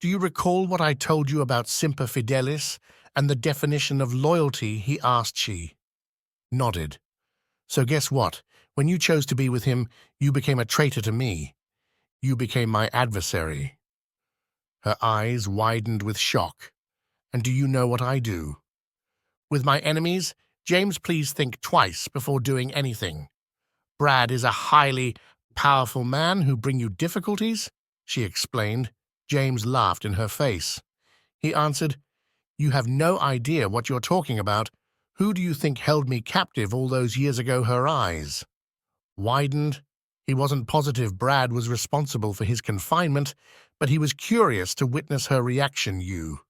"Do you recall what I told you about Semper Fidelis and the definition of loyalty?" he asked. She nodded. "So guess what? When you chose to be with him, you became a traitor to me. You became my adversary." Her eyes widened with shock. "And do you know what I do with my enemies?" "James, please think twice before doing anything. Brad is a highly powerful man who bring you difficulties," she explained. James laughed in her face. He answered, "You have no idea what you're talking about. Who do you think held me captive all those years ago?" Her eyes widened He wasn't positive Brad was responsible for his confinement, but he was curious to witness her reaction. You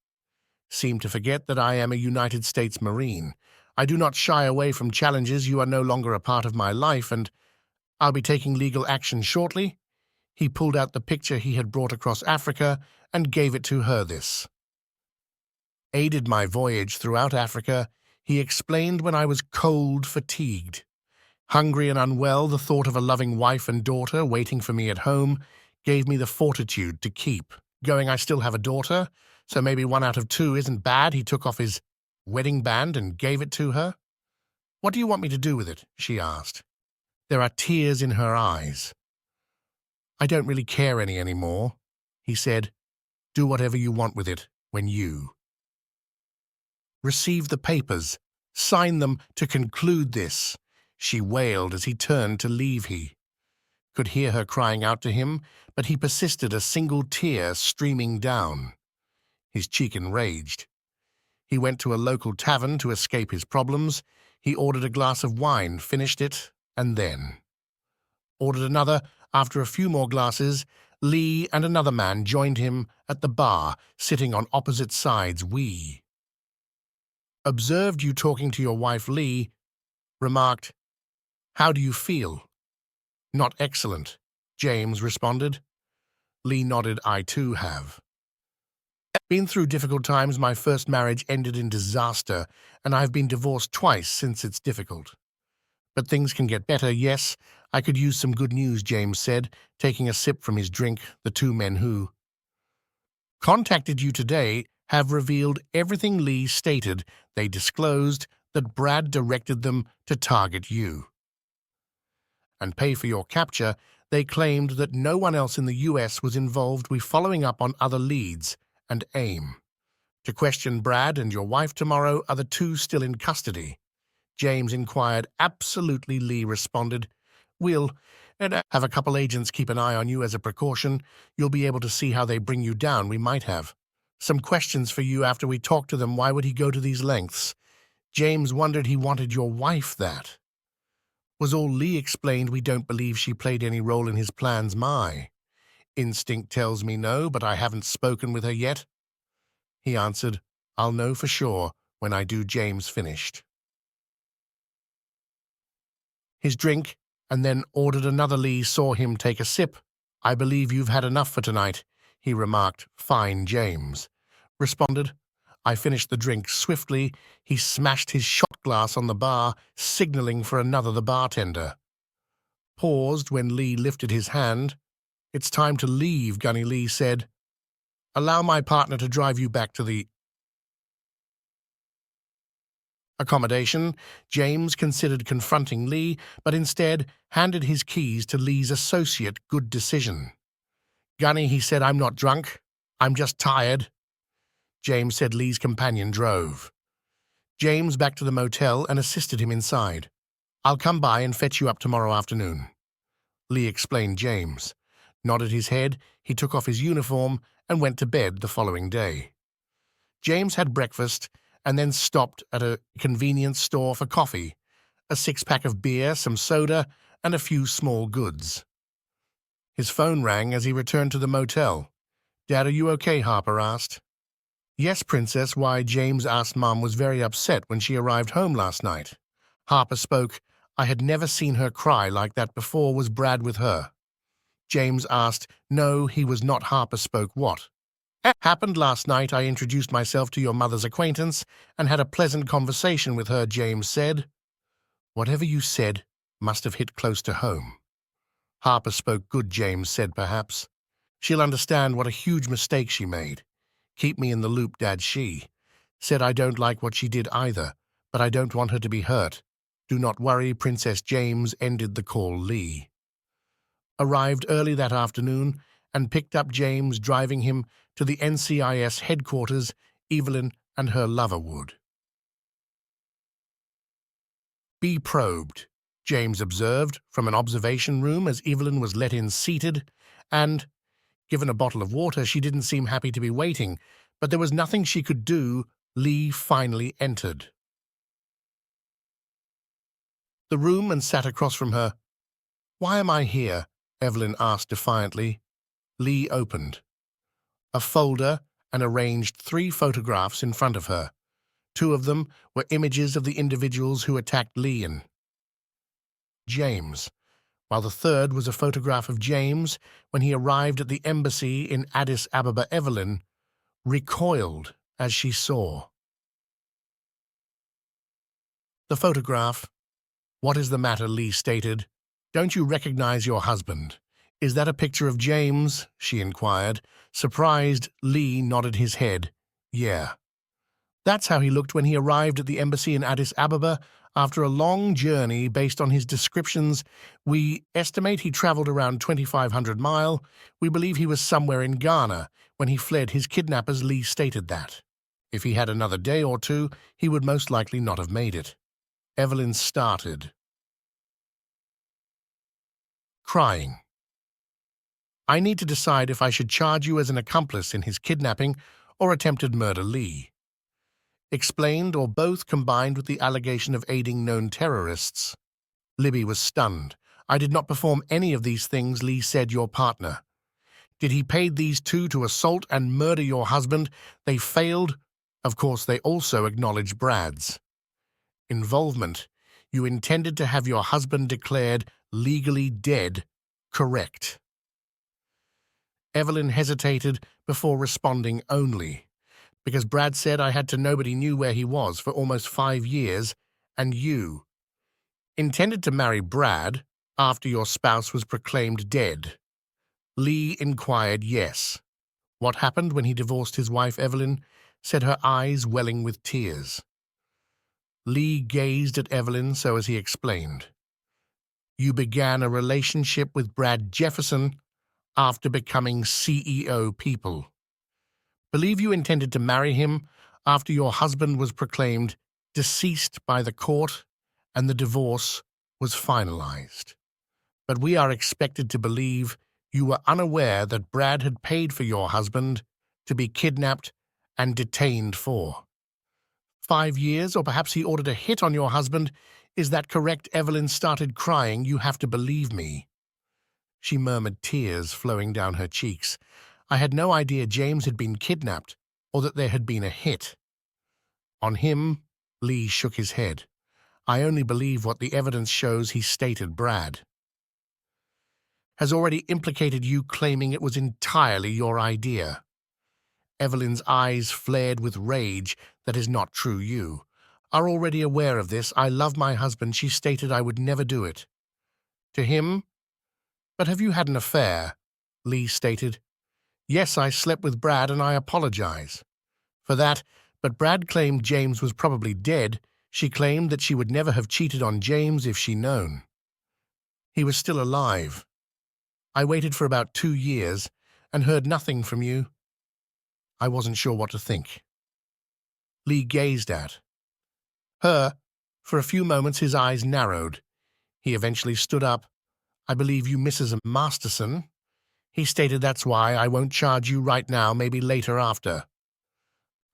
seem to forget that I am a United States Marine. I do not shy away from challenges. You are no longer a part of my life, and I'll be taking legal action shortly. He pulled out the picture he had brought across Africa and gave it to her. This aided my voyage throughout Africa, he explained, when I was cold, fatigued, hungry and unwell. The thought of a loving wife and daughter waiting for me at home gave me the fortitude to keep going. I still have a daughter, so maybe 1 out of 2 isn't bad. He took off his wedding band and gave it to her. What do you want me to do with it? She asked. There are tears in her eyes. I don't really care any anymore, he said. Do whatever you want with it when you receive the papers. Sign them to conclude this, she wailed as he turned to leave. He could hear her crying out to him, but he persisted, a single tear streaming down his cheek. Enraged, he went to a local tavern to escape his problems. He ordered a glass of wine, finished it, and then ordered another. After a few more glasses, Lee and another man joined him at the bar, sitting on opposite sides. We observed you talking to your wife. Lee remarked. How do you feel? Not excellent, James responded. Lee nodded. I too have been through difficult times. My first marriage ended in disaster, and I've been divorced twice since. It's difficult. But things can get better. Yes, I could use some good news, James said, taking a sip from his drink. The 2 men who contacted you today have revealed everything. Lee stated. They disclosed that Brad directed them to target you and pay for your capture. They claimed that no one else in the U.S. was involved. We're following up on other leads and aim to question Brad and your wife tomorrow. Are the 2 still in custody? James inquired. Absolutely, Lee responded. We'll have a couple agents keep an eye on you as a precaution. You'll be able to see how they bring you down. We might have some questions for you after we talk to them. Why would he go to these lengths? James wondered. He wanted your wife. That was all. Lee explained. We don't believe she played any role in his plans. My instinct tells me no, but I haven't spoken with her yet, he answered. I'll know for sure when I do. James finished his drink and then ordered another. Lee saw him take a sip. I believe you've had enough for tonight, he remarked. Fine, James responded. I finished the drink swiftly. He smashed his shot glass on the bar, signaling for another. The bartender paused when Lee lifted his hand. It's time to leave, Gunny. Lee said. Allow my partner to drive you back to the accommodation. James considered confronting Lee, but instead handed his keys to Lee's associate. Good decision, Gunny, he said. I'm not drunk. I'm just tired, James said. Lee's companion drove James back to the motel and assisted him inside. I'll come by and fetch you up tomorrow afternoon, Lee explained. James nodded his head. He took off his uniform and went to bed the following day. James had breakfast and then stopped at a convenience store for coffee, a 6-pack of beer, some soda, and a few small goods. His phone rang as he returned to the motel. Dad, are you okay? Harper asked. Yes, Princess. Why? James asked. Mom was very upset when she arrived home last night. Harper spoke. I had never seen her cry like that before. Was Brad with her? James asked. No, he was not. Harper spoke. What happened last night? I introduced myself to your mother's acquaintance and had a pleasant conversation with her, James said. Whatever you said must have hit close to home. Harper spoke. Good, James said. Perhaps she'll understand what a huge mistake she made. Keep me in the loop, Dad. She said I don't like what she did either, but I don't want her to be hurt. Do not worry, Princess. James ended the call. Lee arrived early that afternoon and picked up James, driving him to the NCIS headquarters. Evelyn and her lover would be probed, James observed from an observation room as Evelyn was let in seated and given a bottle of water. She didn't seem happy to be waiting, but there was nothing she could do. Lee finally entered the room and sat across from her. "Why am I here?" Evelyn asked defiantly. Lee opened a folder and arranged 3 photographs in front of her. 2 of them were images of the individuals who attacked Lee and James, while the third was a photograph of James when he arrived at the embassy in Addis Ababa. Evelyn recoiled as she saw the photograph. "What is the matter?" Lee stated. "Don't you recognize your husband?" "Is that a picture of James?" she inquired. Surprised, Lee nodded his head. "Yeah. That's how he looked when he arrived at the embassy in Addis Ababa. After a long journey based on his descriptions, we estimate he traveled around 2,500 miles. We believe he was somewhere in Ghana when he fled his kidnappers." Lee stated that. "If he had another day or two, he would most likely not have made it." Evelyn started crying. "I need to decide if I should charge you as an accomplice in his kidnapping or attempted murder." Lee explained, "or both combined with the allegation of aiding known terrorists." Libby was stunned. "I did not perform any of these things," Lee said. "Your partner. Did he pay these 2 to assault and murder your husband? They failed." Of course, they also acknowledged Brad's involvement. "You intended to have your husband declared legally dead, correct?" Evelyn hesitated before responding. "Only because Brad said I had to. Nobody knew where he was for almost 5 years, and you intended to marry Brad after your spouse was proclaimed dead." Lee inquired. "Yes." "What happened when he divorced his wife?" Evelyn said, her eyes welling with tears. Lee gazed at Evelyn so as he explained. "You began a relationship with Brad Jefferson after becoming CEO. People believe you intended to marry him after your husband was proclaimed deceased by the court and the divorce was finalized. But we are expected to believe you were unaware that Brad had paid for your husband to be kidnapped and detained for 5 years, or perhaps he ordered a hit on your husband. Is that correct?" Evelyn started crying. "You have to believe me," she murmured, tears flowing down her cheeks. "I had no idea James had been kidnapped or that there had been a hit on him." Lee shook his head. "I only believe what the evidence shows." He stated. "Brad has already implicated you, claiming it was entirely your idea." Evelyn's eyes flared with rage. "That is not true. You are already aware of this. I love my husband." She stated. "I would never do it to him." "But have you had an affair?" Lee stated. "Yes, I slept with Brad, and I apologize for that, but Brad claimed James was probably dead." She claimed that she would never have cheated on James if she known he was still alive. "I waited for about 2 years and heard nothing from you. I wasn't sure what to think." Lee gazed at her. For a few moments his eyes narrowed. He eventually stood up. "I believe you, Mrs. Masterson," he stated. "That's why I won't charge you right now, maybe later after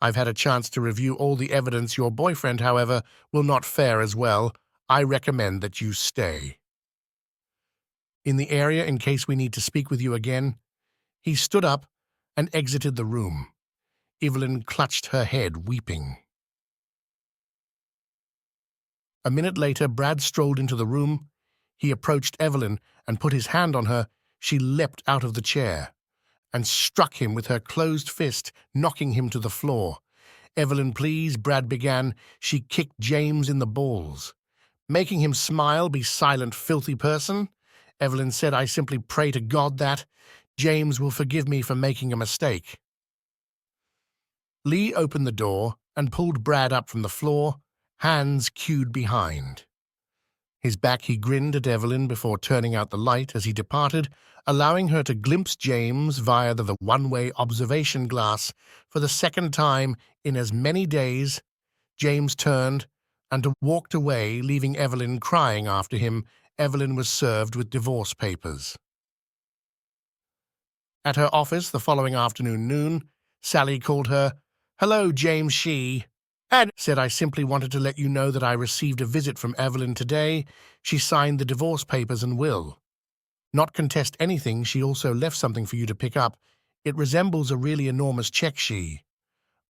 I've had a chance to review all the evidence. Your boyfriend, however, will not fare as well. I recommend that you stay in the area in case we need to speak with you again." He stood up and exited the room. Evelyn clutched her head, weeping. A minute later, Brad strolled into the room. He approached Evelyn and put his hand on her. She leapt out of the chair and struck him with her closed fist, knocking him to the floor. "Evelyn, please," Brad began. She kicked James in the balls, making him smile. "Be silent, filthy person," Evelyn said. "I simply pray to God that James will forgive me for making a mistake." Lee opened the door and pulled Brad up from the floor, hands queued behind his back. He grinned at Evelyn before turning out the light as he departed, allowing her to glimpse James via the one-way observation glass for the second time in as many days. James turned and walked away, leaving Evelyn crying after him. Evelyn was served with divorce papers. At her office the following afternoon noon, Sally called her. "Hello, James," she said. "I simply wanted to let you know that I received a visit from Evelyn today. She signed the divorce papers and will not contest anything. She also left something for you to pick up. It resembles a really enormous check. She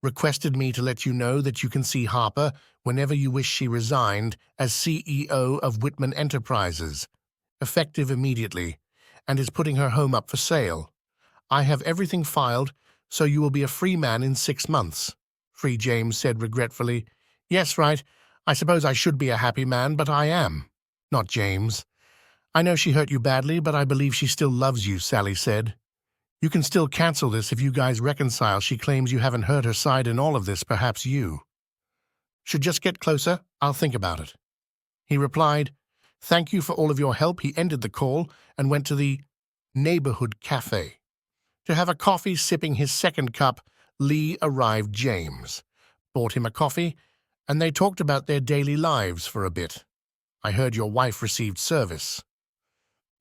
requested me to let you know that you can see Harper whenever you wish. She resigned as CEO of Whitman Enterprises, effective immediately, and is putting her home up for sale. I have everything filed, so you will be a free man in 6 months. Free, James said regretfully. Yes, right. I suppose I should be a happy man, but I am. Not James. I know she hurt you badly, but I believe she still loves you, Sally said. You can still cancel this if you guys reconcile. She claims you haven't heard her side in all of this. Perhaps you should just get closer. I'll think about it. He replied, Thank you for all of your help. He ended the call and went to the neighborhood cafe to have a coffee. Sipping his second cup, Lee arrived. James bought him a coffee, and they talked about their daily lives for a bit. I heard your wife received service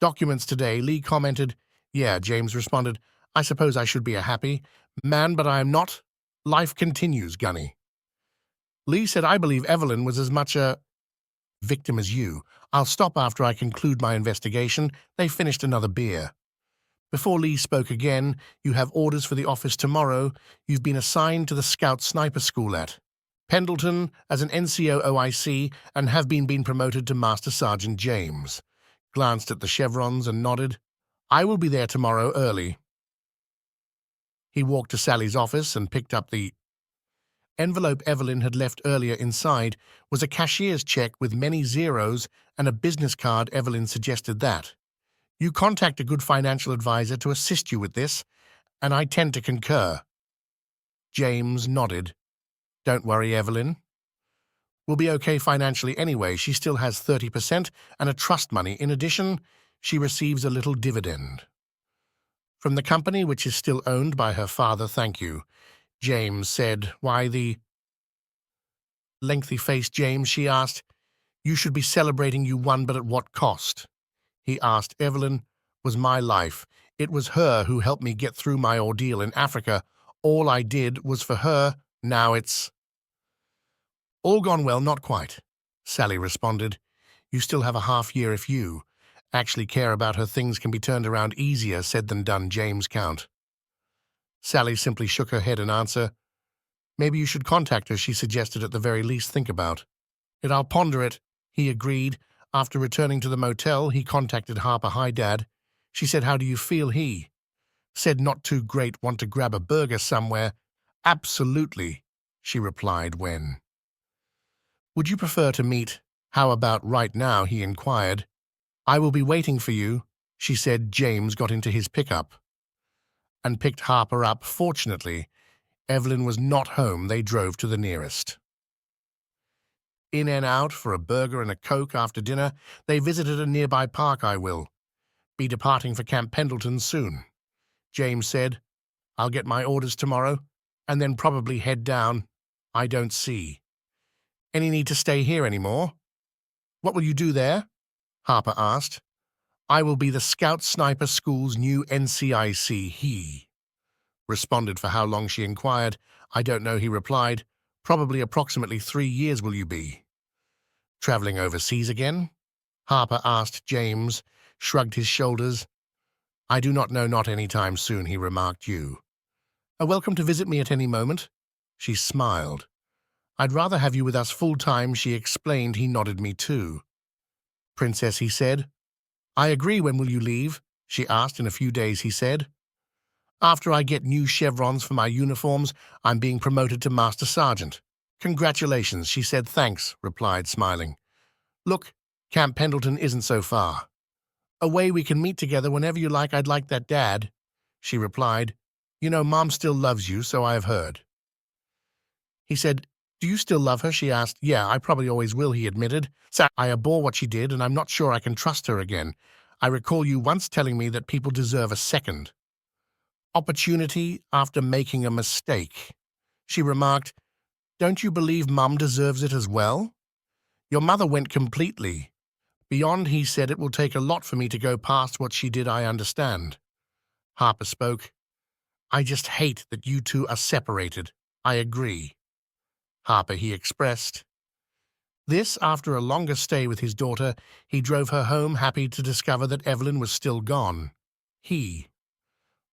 documents today, Lee commented. Yeah, James responded. I suppose I should be a happy man, but I am not. Life continues, Gunny. Lee said, I believe Evelyn was as much a victim as you. I'll stop after I conclude my investigation. They finished another beer. Before Lee spoke again, you have orders for the office tomorrow. You've been assigned to the Scout Sniper School at Pendleton as an NCO OIC and have been promoted to Master Sergeant. James glanced at the chevrons and nodded. I will be there tomorrow early. He walked to Sally's office and picked up the envelope Evelyn had left earlier. Inside was a cashier's check with many zeros and a business card. Evelyn suggested that you contact a good financial advisor to assist you with this, and I tend to concur. James nodded. Don't worry, Evelyn. We'll be okay financially anyway. She still has 30% and a trust money. In addition, she receives a little dividend from the company, which is still owned by her father. Thank you, James said. Why the lengthy-faced James, she asked. You should be celebrating you won, but at what cost? He asked. Evelyn was my life. It was her who helped me get through my ordeal in Africa. All I did was for her. Now it's all gone well. Not quite, Sally responded. You still have a half year. If you actually care about her, things can be turned around easier said than done, James count. Sally simply shook her head in answer. Maybe you should contact her, she suggested. At the very least, think about it. I'll ponder it, he agreed. After returning to the motel, he contacted Harper. Hi, Dad. She said, how do you feel? He said, not too great. Want to grab a burger somewhere? Absolutely, she replied. When would you prefer to meet? How about right now? He inquired. I will be waiting for you, she said. James got into his pickup and picked Harper up. Fortunately, Evelyn was not home. They drove to the nearest In-N-Out for a burger and a Coke. After dinner, they visited a nearby park. I will be departing for Camp Pendleton soon, James said. I'll get my orders tomorrow and then probably head down. I don't see any need to stay here anymore. What will you do there? Harper asked. I will be the Scout Sniper School's new NCIC, he responded. For how long? She inquired. I don't know, he replied. Probably approximately 3 years. Will you be traveling overseas again? Harper asked. James shrugged his shoulders. I do not know, not any time soon, he remarked. You are welcome to visit me at any moment. She smiled. I'd rather have you with us full-time, she explained. He nodded. Me too, Princess, he said. I agree. When will you leave? She asked. In a few days, he said. After I get new chevrons for my uniforms, I'm being promoted to Master Sergeant. Congratulations, she said. Thanks, replied, smiling. Look, Camp Pendleton isn't so far away. We can meet together whenever you like. I'd like that, Dad, she replied. You know, Mom still loves you, so I have heard. He said, do you still love her? She asked. Yeah, I probably always will, he admitted. So I abhor what she did, and I'm not sure I can trust her again. I recall you once telling me that people deserve a second opportunity after making a mistake. She remarked, don't you believe Mum deserves it as well? Your mother went completely beyond, he said. It will take a lot for me to go past what she did. I understand. Harper spoke. I just hate that you two are separated. I agree. Harper, he expressed. This, after a longer stay with his daughter, he drove her home happy to discover that Evelyn was still gone. He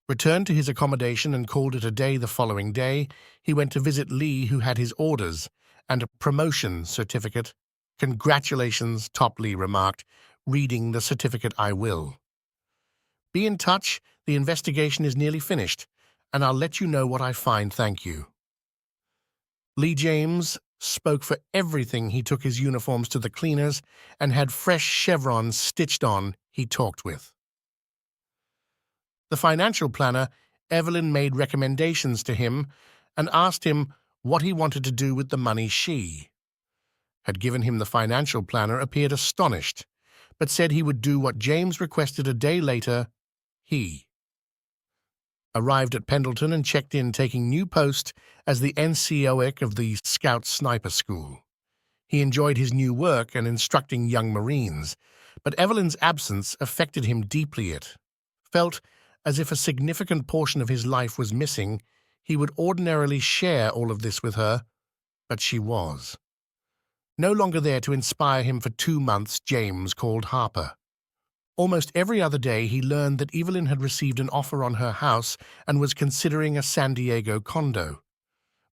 returned to his accommodation and called it a day. The following day, he went to visit Lee, who had his orders and a promotion certificate. "Congratulations," Top Lee remarked, reading the certificate. "I will be in touch. The investigation is nearly finished, and I'll let you know what I find. Thank you." Lee James spoke for everything. He took his uniforms to the cleaners and had fresh chevrons stitched on. He talked with the financial planner. Evelyn made recommendations to him and asked him what he wanted to do with the money she had given him. The financial planner appeared astonished, but said he would do what James requested. A day later, he arrived at Pendleton and checked in, taking new post as the NCOIC of the Scout Sniper School. He enjoyed his new work and instructing young Marines, but Evelyn's absence affected him deeply. It felt as if a significant portion of his life was missing. He would ordinarily share all of this with her, but she was no longer there to inspire him. For 2 months, James called Harper. Almost every other day, he learned that Evelyn had received an offer on her house and was considering a San Diego condo.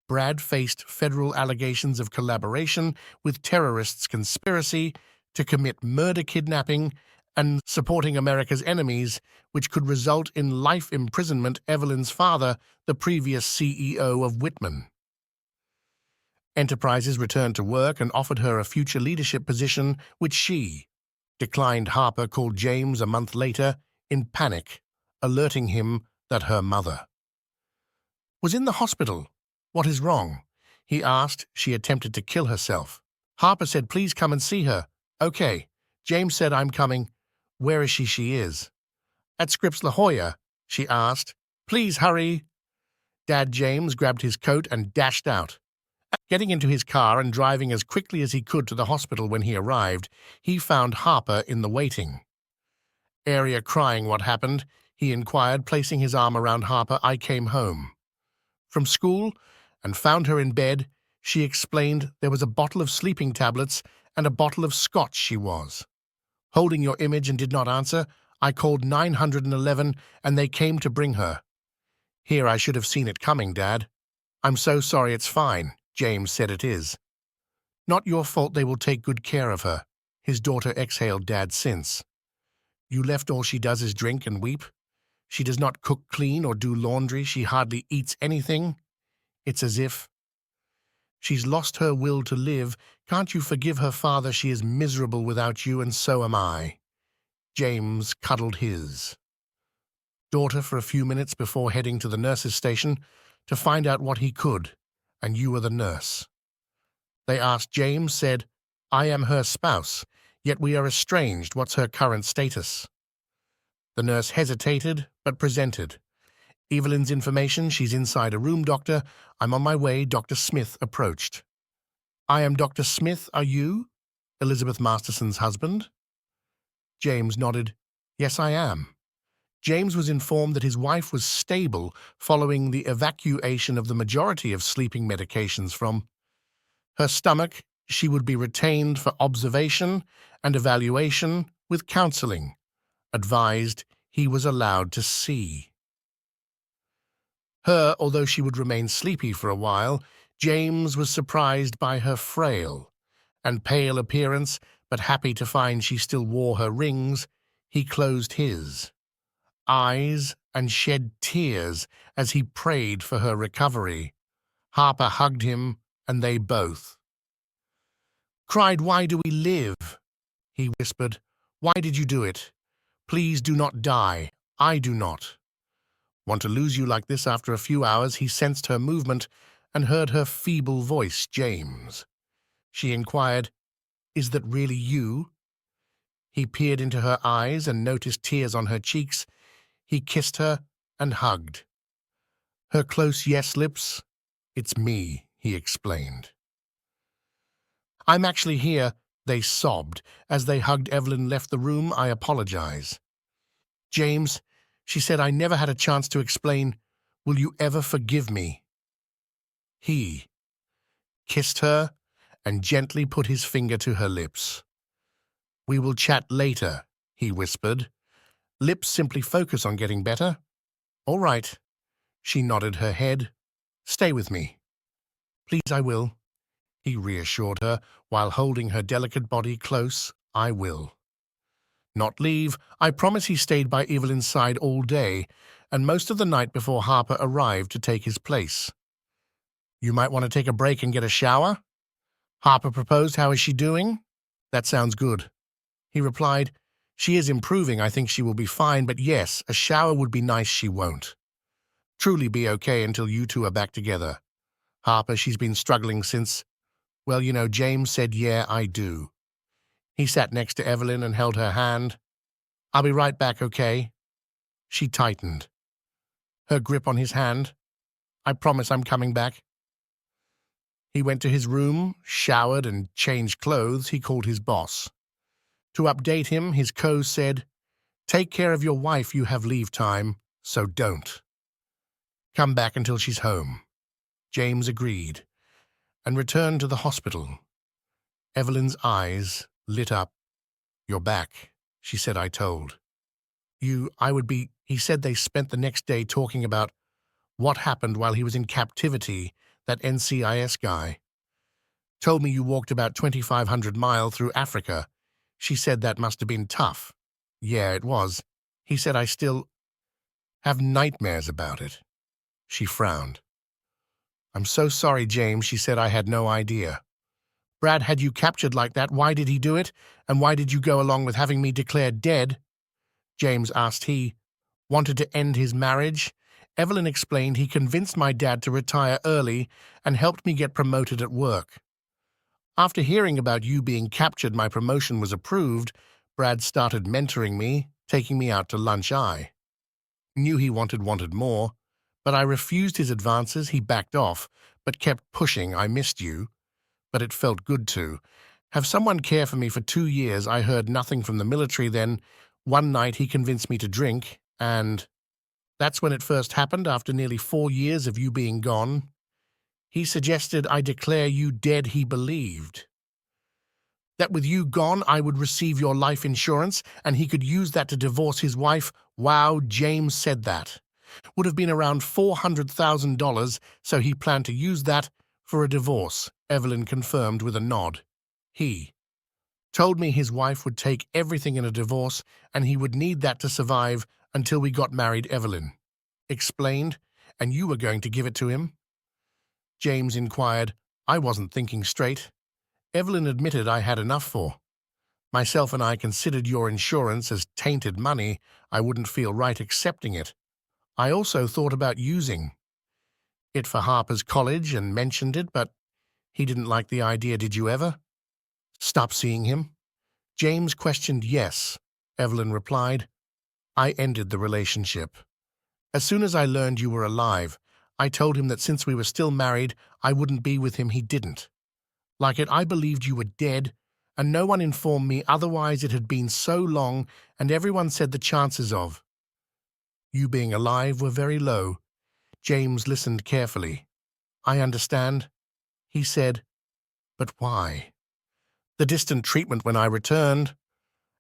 Brad faced federal allegations of collaboration with terrorists, conspiracy to commit murder, kidnapping, and supporting America's enemies, which could result in life imprisonment. Evelyn's father, the previous CEO of Whitman Enterprises, returned to work and offered her a future leadership position, which she declined. Harper called James a month later in panic, alerting him that her mother was in the hospital. "What is wrong?" he asked. "She attempted to kill herself." Harper said, "Please come and see her." "Okay." James said, "I'm coming." "Where is she?" "She is at Scripps La Jolla." She asked, "Please hurry." Dad James grabbed his coat and dashed out. Getting into his car and driving as quickly as he could to the hospital. When he arrived, he found Harper in the waiting area crying. "What happened?" he inquired, placing his arm around Harper. "I came home from school and found her in bed." She explained. "There was a bottle of sleeping tablets and a bottle of scotch. She was holding your image and did not answer. I called 911 and they came to bring her here. I should have seen it coming, Dad. I'm so sorry." "It's fine," James said. "It is not your fault. They will take good care of her." His daughter exhaled. "Dad, since you left, all she does is drink and weep. She does not cook, clean, or do laundry. She hardly eats anything. It's as if she's lost her will to live. Can't you forgive her, Father? She is miserable without you, and so am I." James cuddled his daughter for a few minutes before heading to the nurse's station to find out what he could. "And you are the nurse?" they asked. James said, "I am her spouse, yet we are estranged. What's her current status?" The nurse hesitated, but presented Evelyn's information. "She's inside a room, doctor. I'm on my way." Dr. Smith approached. "I am Dr. Smith. Are you Elizabeth Masterson's husband?" James nodded. "Yes, I am." James was informed that his wife was stable following the evacuation of the majority of sleeping medications from her stomach. She would be retained for observation and evaluation with counseling. Advised, he was allowed to see her, although she would remain sleepy for a while. James was surprised by her frail and pale appearance, but happy to find she still wore her rings. He closed his eyes and shed tears as he prayed for her recovery. Harper hugged him, and they both cried. "Why do we live?" he whispered. "Why did you do it? Please do not die. I do not want to lose you like this." After a few hours, he sensed her movement and heard her feeble voice. "James," she inquired, "is that really you?" He peered into her eyes and noticed tears on her cheeks. He kissed her and hugged her close yes lips. "It's me," he explained. "I'm actually here," they sobbed as they hugged. Evelyn left the room. "I apologize, James," she said. "I never had a chance to explain. Will you ever forgive me?" He kissed her and gently put his finger to her lips. "We will chat later," he whispered. "Lips simply focus on getting better." "All right." She nodded her head. "Stay with me." "Please, I will," he reassured her while holding her delicate body close. "I will." "Not leave. I promise." He stayed by Evelyn's side all day and most of the night before Harper arrived to take his place. "You might want to take a break and get a shower?" Harper proposed. "How is she doing?" "That sounds good." He replied, "She is improving. I think she will be fine, but yes, a shower would be nice. She won't truly be okay until you two are back together. Harper, she's been struggling since, well, James said, yeah, I do." He sat next to Evelyn and held her hand. "I'll be right back, okay?" She tightened her grip on his hand. "I promise I'm coming back." He went to his room, showered, and changed clothes. He called his boss. To update him, his co said, "Take care of your wife. You have leave time, so don't. Come back until she's home." James agreed and returned to the hospital. Evelyn's eyes lit up. "You're back," she said. "I told you I would be." He said they spent the next day talking about what happened while he was in captivity. "That NCIS guy told me you walked about 2,500 miles through Africa." She said that must have been tough. "Yeah, it was." He said, "I still have nightmares about it." She frowned. "I'm so sorry, James," she said. "I had no idea." "Brad had you captured like that. Why did he do it? And why did you go along with having me declared dead?" James asked. "He wanted to end his marriage." Evelyn explained. "He convinced my dad to retire early and helped me get promoted at work. After hearing about you being captured, my promotion was approved. Brad started mentoring me, taking me out to lunch. I knew he wanted more, but I refused his advances. He backed off, but kept pushing. I missed you, but it felt good to have someone care for me for 2 years. I heard nothing from the military. Then one night he convinced me to drink, and that's when it first happened, after nearly 4 years of you being gone. He suggested I declare you dead. He believed that with you gone, I would receive your life insurance, and he could use that to divorce his wife." Wow, James said that would have been around $400,000, so he planned to use that for a divorce. Evelyn confirmed with a nod. "He told me his wife would take everything in a divorce, and he would need that to survive until we got married." Evelyn explained. "And you were going to give it to him?" James inquired. "I wasn't thinking straight." Evelyn admitted. "I had enough for myself, and I considered your insurance as tainted money. I wouldn't feel right accepting it. I also thought about using it for Harper's college and mentioned it, but he didn't like the idea." "Did you ever stop seeing him?" James questioned. "Yes," Evelyn replied. "I ended the relationship. As soon as I learned you were alive, I told him that since we were still married, I wouldn't be with him." He didn't like it. "I believed you were dead, and no one informed me. Otherwise, it had been so long, and everyone said the chances of you being alive were very low." James listened carefully. "I understand," he said. "But why? The distant treatment when I returned,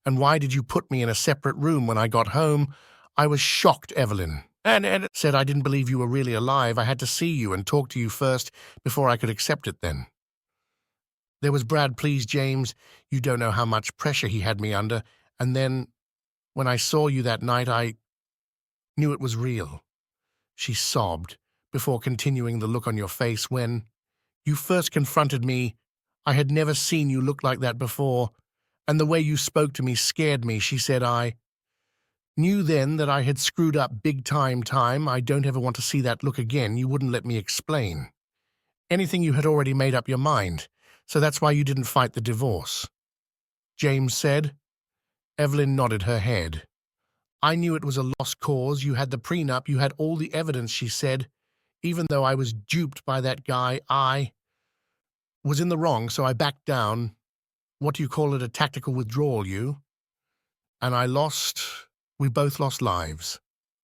and why did you put me in a separate room when I got home?" "I was shocked," Evelyn and said. "I didn't believe you were really alive. I had to see you and talk to you first before I could accept it then. There was Brad. Please, James, you don't know how much pressure he had me under. And then, when I saw you that night, I knew it was real." She sobbed before continuing. "The look on your face when you first confronted me, I had never seen you look like that before, and the way you spoke to me scared me." She said. "I knew then that I had screwed up big time. I don't ever want to see that look again. You wouldn't let me explain anything. You had already made up your mind, so that's why you didn't fight the divorce," James said. Evelyn nodded her head. "I knew it was a lost cause. You had the prenup. You had all the evidence," she said. "Even though I was duped by that guy, I was in the wrong, so I backed down. What do you call it? A tactical withdrawal, you? And we both lost lives,"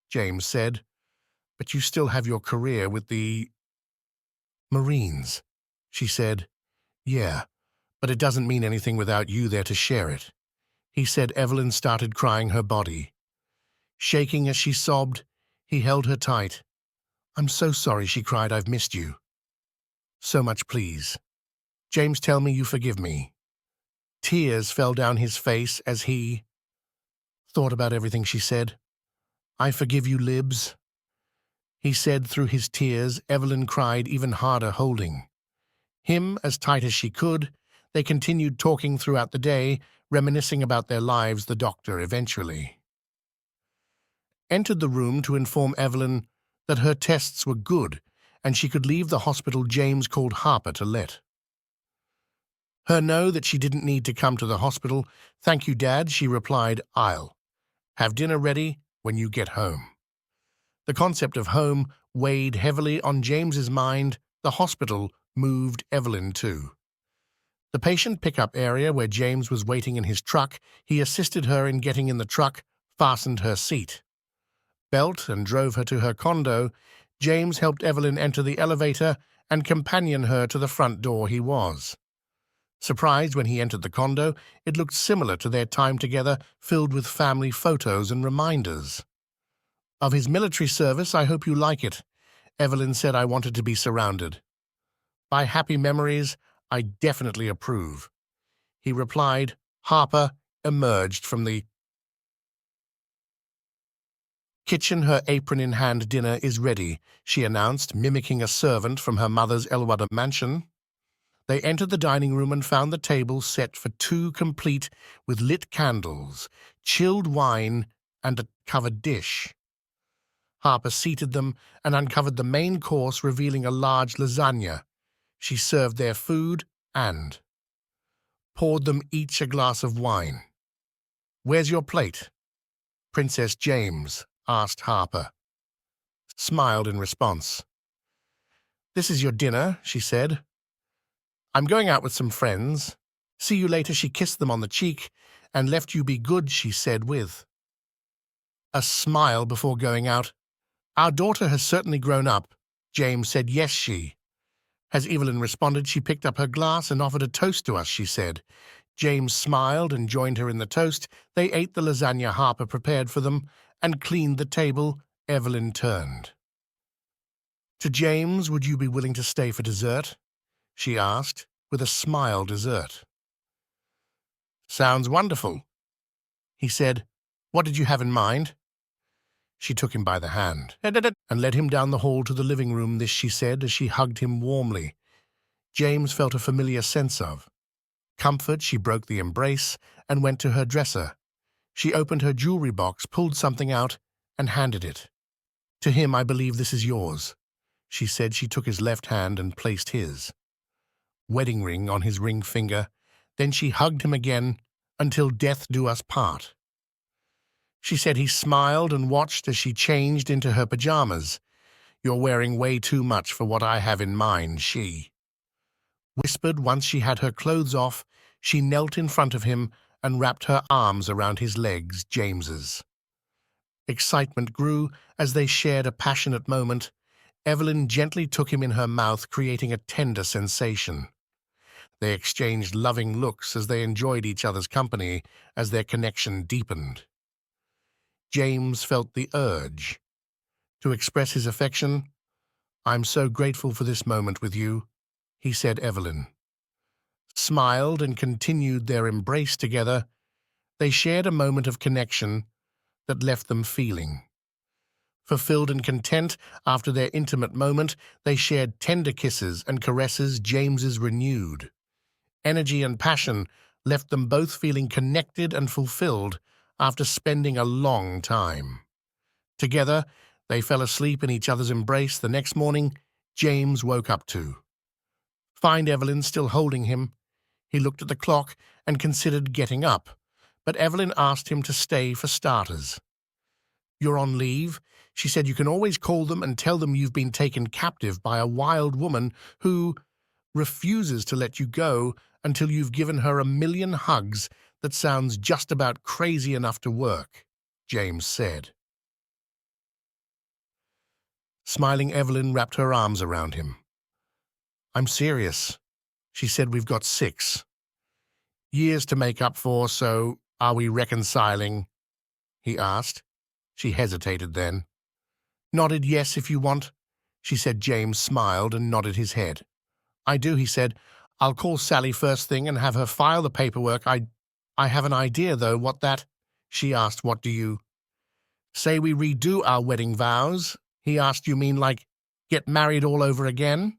James said. "But you still have your career with the Marines," she said. "Yeah, but it doesn't mean anything without you there to share it. He said. Evelyn started crying her body. Shaking as she sobbed, he held her tight. I'm so sorry, she cried. I've missed you. So much, please. James, tell me you forgive me. Tears fell down his face as he thought about everything she said. I forgive you, Libs, he said through his tears. Evelyn cried even harder, holding him as tight as she could. They continued talking throughout the day, reminiscing about their lives. The doctor eventually entered the room to inform Evelyn that her tests were good and she could leave the hospital. James called Harper to let her know that she didn't need to come to the hospital. Thank you, Dad, she replied. I'll have dinner ready when you get home. The concept of home weighed heavily on James's mind. The hospital moved Evelyn to the patient pickup area where James was waiting in his truck. He assisted her in getting in the truck, fastened her seat belt, and drove her to her condo. James helped Evelyn enter the elevator and companion her to the front door. He was surprised when he entered the condo. It looked similar to their time together, filled with family photos and reminders of his military service. I hope you like it, Evelyn said. I wanted to be surrounded by happy memories. I definitely approve, he replied. Harper emerged from the kitchen, her apron in hand. Dinner is ready, she announced, mimicking a servant from her mother's Elwada mansion. They entered the dining room and found the table set for two, complete with lit candles, chilled wine, and a covered dish. Harper seated them and uncovered the main course, revealing a large lasagna. She served their food and poured them each a glass of wine. Where's your plate? Princess James asked. Harper smiled in response. This is your dinner, she said. I'm going out with some friends. See you later. She kissed them on the cheek and left. You be good, she said with a smile before going out. Our daughter has certainly grown up, James said. Yes, she has, Evelyn responded. She picked up her glass and offered a toast to us, she said. James smiled and joined her in the toast. They ate the lasagna Harper prepared for them and cleaned the table. Evelyn turned to James. Would you be willing to stay for dessert? She asked, with a smile. Dessert sounds wonderful, he said. What did you have in mind? She took him by the hand and led him down the hall to the living room. This, she said, as she hugged him warmly. James felt a familiar sense of comfort. She broke the embrace and went to her dresser. She opened her jewelry box, pulled something out, and handed it to him. I believe this is yours, she said. She took his left hand and placed his wedding ring on his ring finger. Then she hugged him again. Until death do us part, she said. He smiled and watched as she changed into her pajamas. You're wearing way too much for what I have in mind, she whispered. Once she had her clothes off, she knelt in front of him and wrapped her arms around his legs. James's excitement grew as they shared a passionate moment. Evelyn gently took him in her mouth, creating a tender sensation. They exchanged loving looks as they enjoyed each other's company. As their connection deepened, James felt the urge to express his affection. I'm so grateful for this moment with you, he said. Evelyn smiled and continued their embrace together. They shared a moment of connection that left them feeling fulfilled and content. After their intimate moment, they shared tender kisses and caresses. James's renewed energy and passion left them both feeling connected and fulfilled. After spending a long time together, they fell asleep in each other's embrace. The next morning, James woke up to find Evelyn still holding him. He looked at the clock and considered getting up, but Evelyn asked him to stay for starters. You're on leave, she said. You can always call them and tell them you've been taken captive by a wild woman who refuses to let you go until you've given her 1,000,000 hugs. That sounds just about crazy enough to work, James said. Smiling, Evelyn wrapped her arms around him. I'm serious, she said. We've got 6. Years to make up for, so are we reconciling? He asked. She hesitated then. Nodded yes if you want, she said. James smiled and nodded his head. I do, he said. I'll call Sally first thing and have her file the paperwork. I have an idea, though, what that? She asked. What do you? Say we redo our wedding vows? He asked. You mean like get married all over again?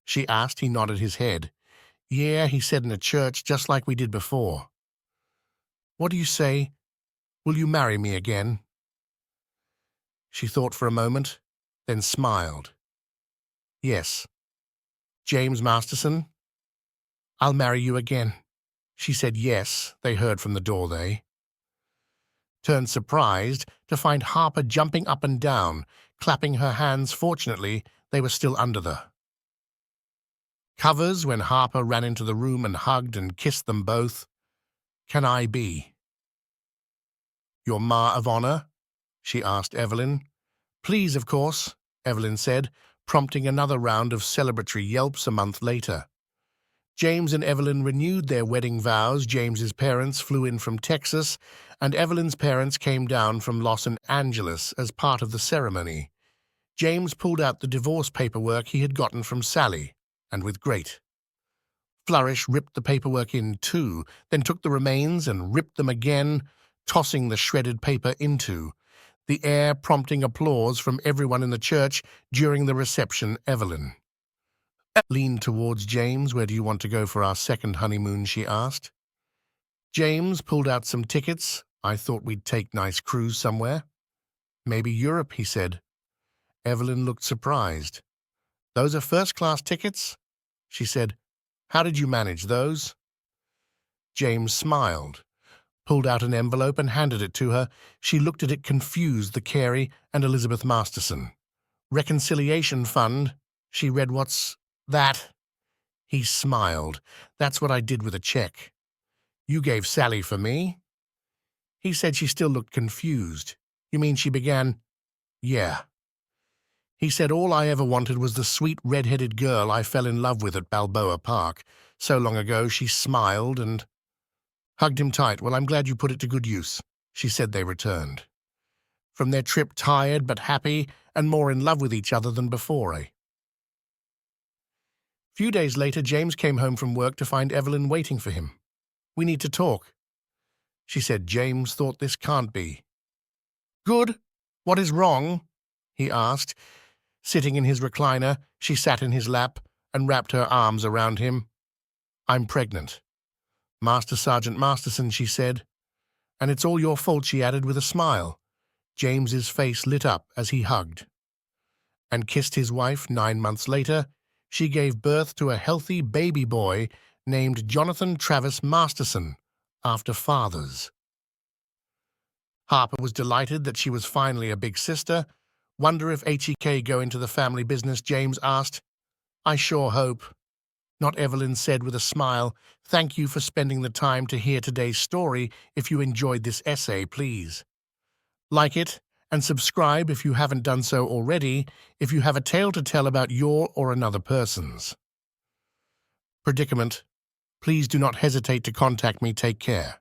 She asked. He nodded his head. Yeah, he said, in a church, just like we did before. What do you say? Will you marry me again? She thought for a moment, then smiled. Yes. James Masterson? I'll marry you again. She said yes, they heard from the door. They turned surprised to find Harper jumping up and down, clapping her hands. Fortunately, they were still under the covers when Harper ran into the room and hugged and kissed them both. Can I be your ma of honor? She asked Evelyn. Please, of course, Evelyn said, prompting another round of celebratory yelps a month later. James and Evelyn renewed their wedding vows. James's parents flew in from Texas, and Evelyn's parents came down from Los Angeles as part of the ceremony. James pulled out the divorce paperwork he had gotten from Sally, and with great flourish ripped the paperwork in two, then took the remains and ripped them again, tossing the shredded paper into the air, prompting applause from everyone in the church during the reception. Evelyn leaned towards James. Where do you want to go for our second honeymoon? She asked. James pulled out some tickets. I thought we'd take nice cruise somewhere. Maybe Europe, he said. Evelyn looked surprised. Those are first-class tickets? She said. How did you manage those? James smiled, pulled out an envelope and handed it to her. She looked at it confused. The Carey and Elizabeth Masterson Reconciliation Fund. She read. What's that? He smiled. That's what I did with a check. You gave Sally for me? He said. She still looked confused. You mean she began? Yeah. He said, all I ever wanted was the sweet red-headed girl I fell in love with at Balboa Park so long ago. She smiled and hugged him tight. Well, I'm glad you put it to good use, she said. They returned from their trip tired but happy and more in love with each other than before. A few days later, James came home from work to find Evelyn waiting for him. We need to talk, she said. James thought, this can't be good. What is wrong? He asked. Sitting in his recliner, she sat in his lap and wrapped her arms around him. I'm pregnant, Master Sergeant Masterson, she said. And it's all your fault, she added with a smile. James's face lit up as he hugged and kissed his wife. 9 months later, she gave birth to a healthy baby boy named Jonathan Travis Masterson, after fathers. Harper was delighted that she was finally a big sister. Wonder if HEK go into the family business, James asked. I sure hope not, Evelyn said with a smile. Thank you for spending the time to hear today's story. If you enjoyed this essay, please like it and subscribe if you haven't done so already. If you have a tale to tell about your or another person's predicament, please do not hesitate to contact me. Take care.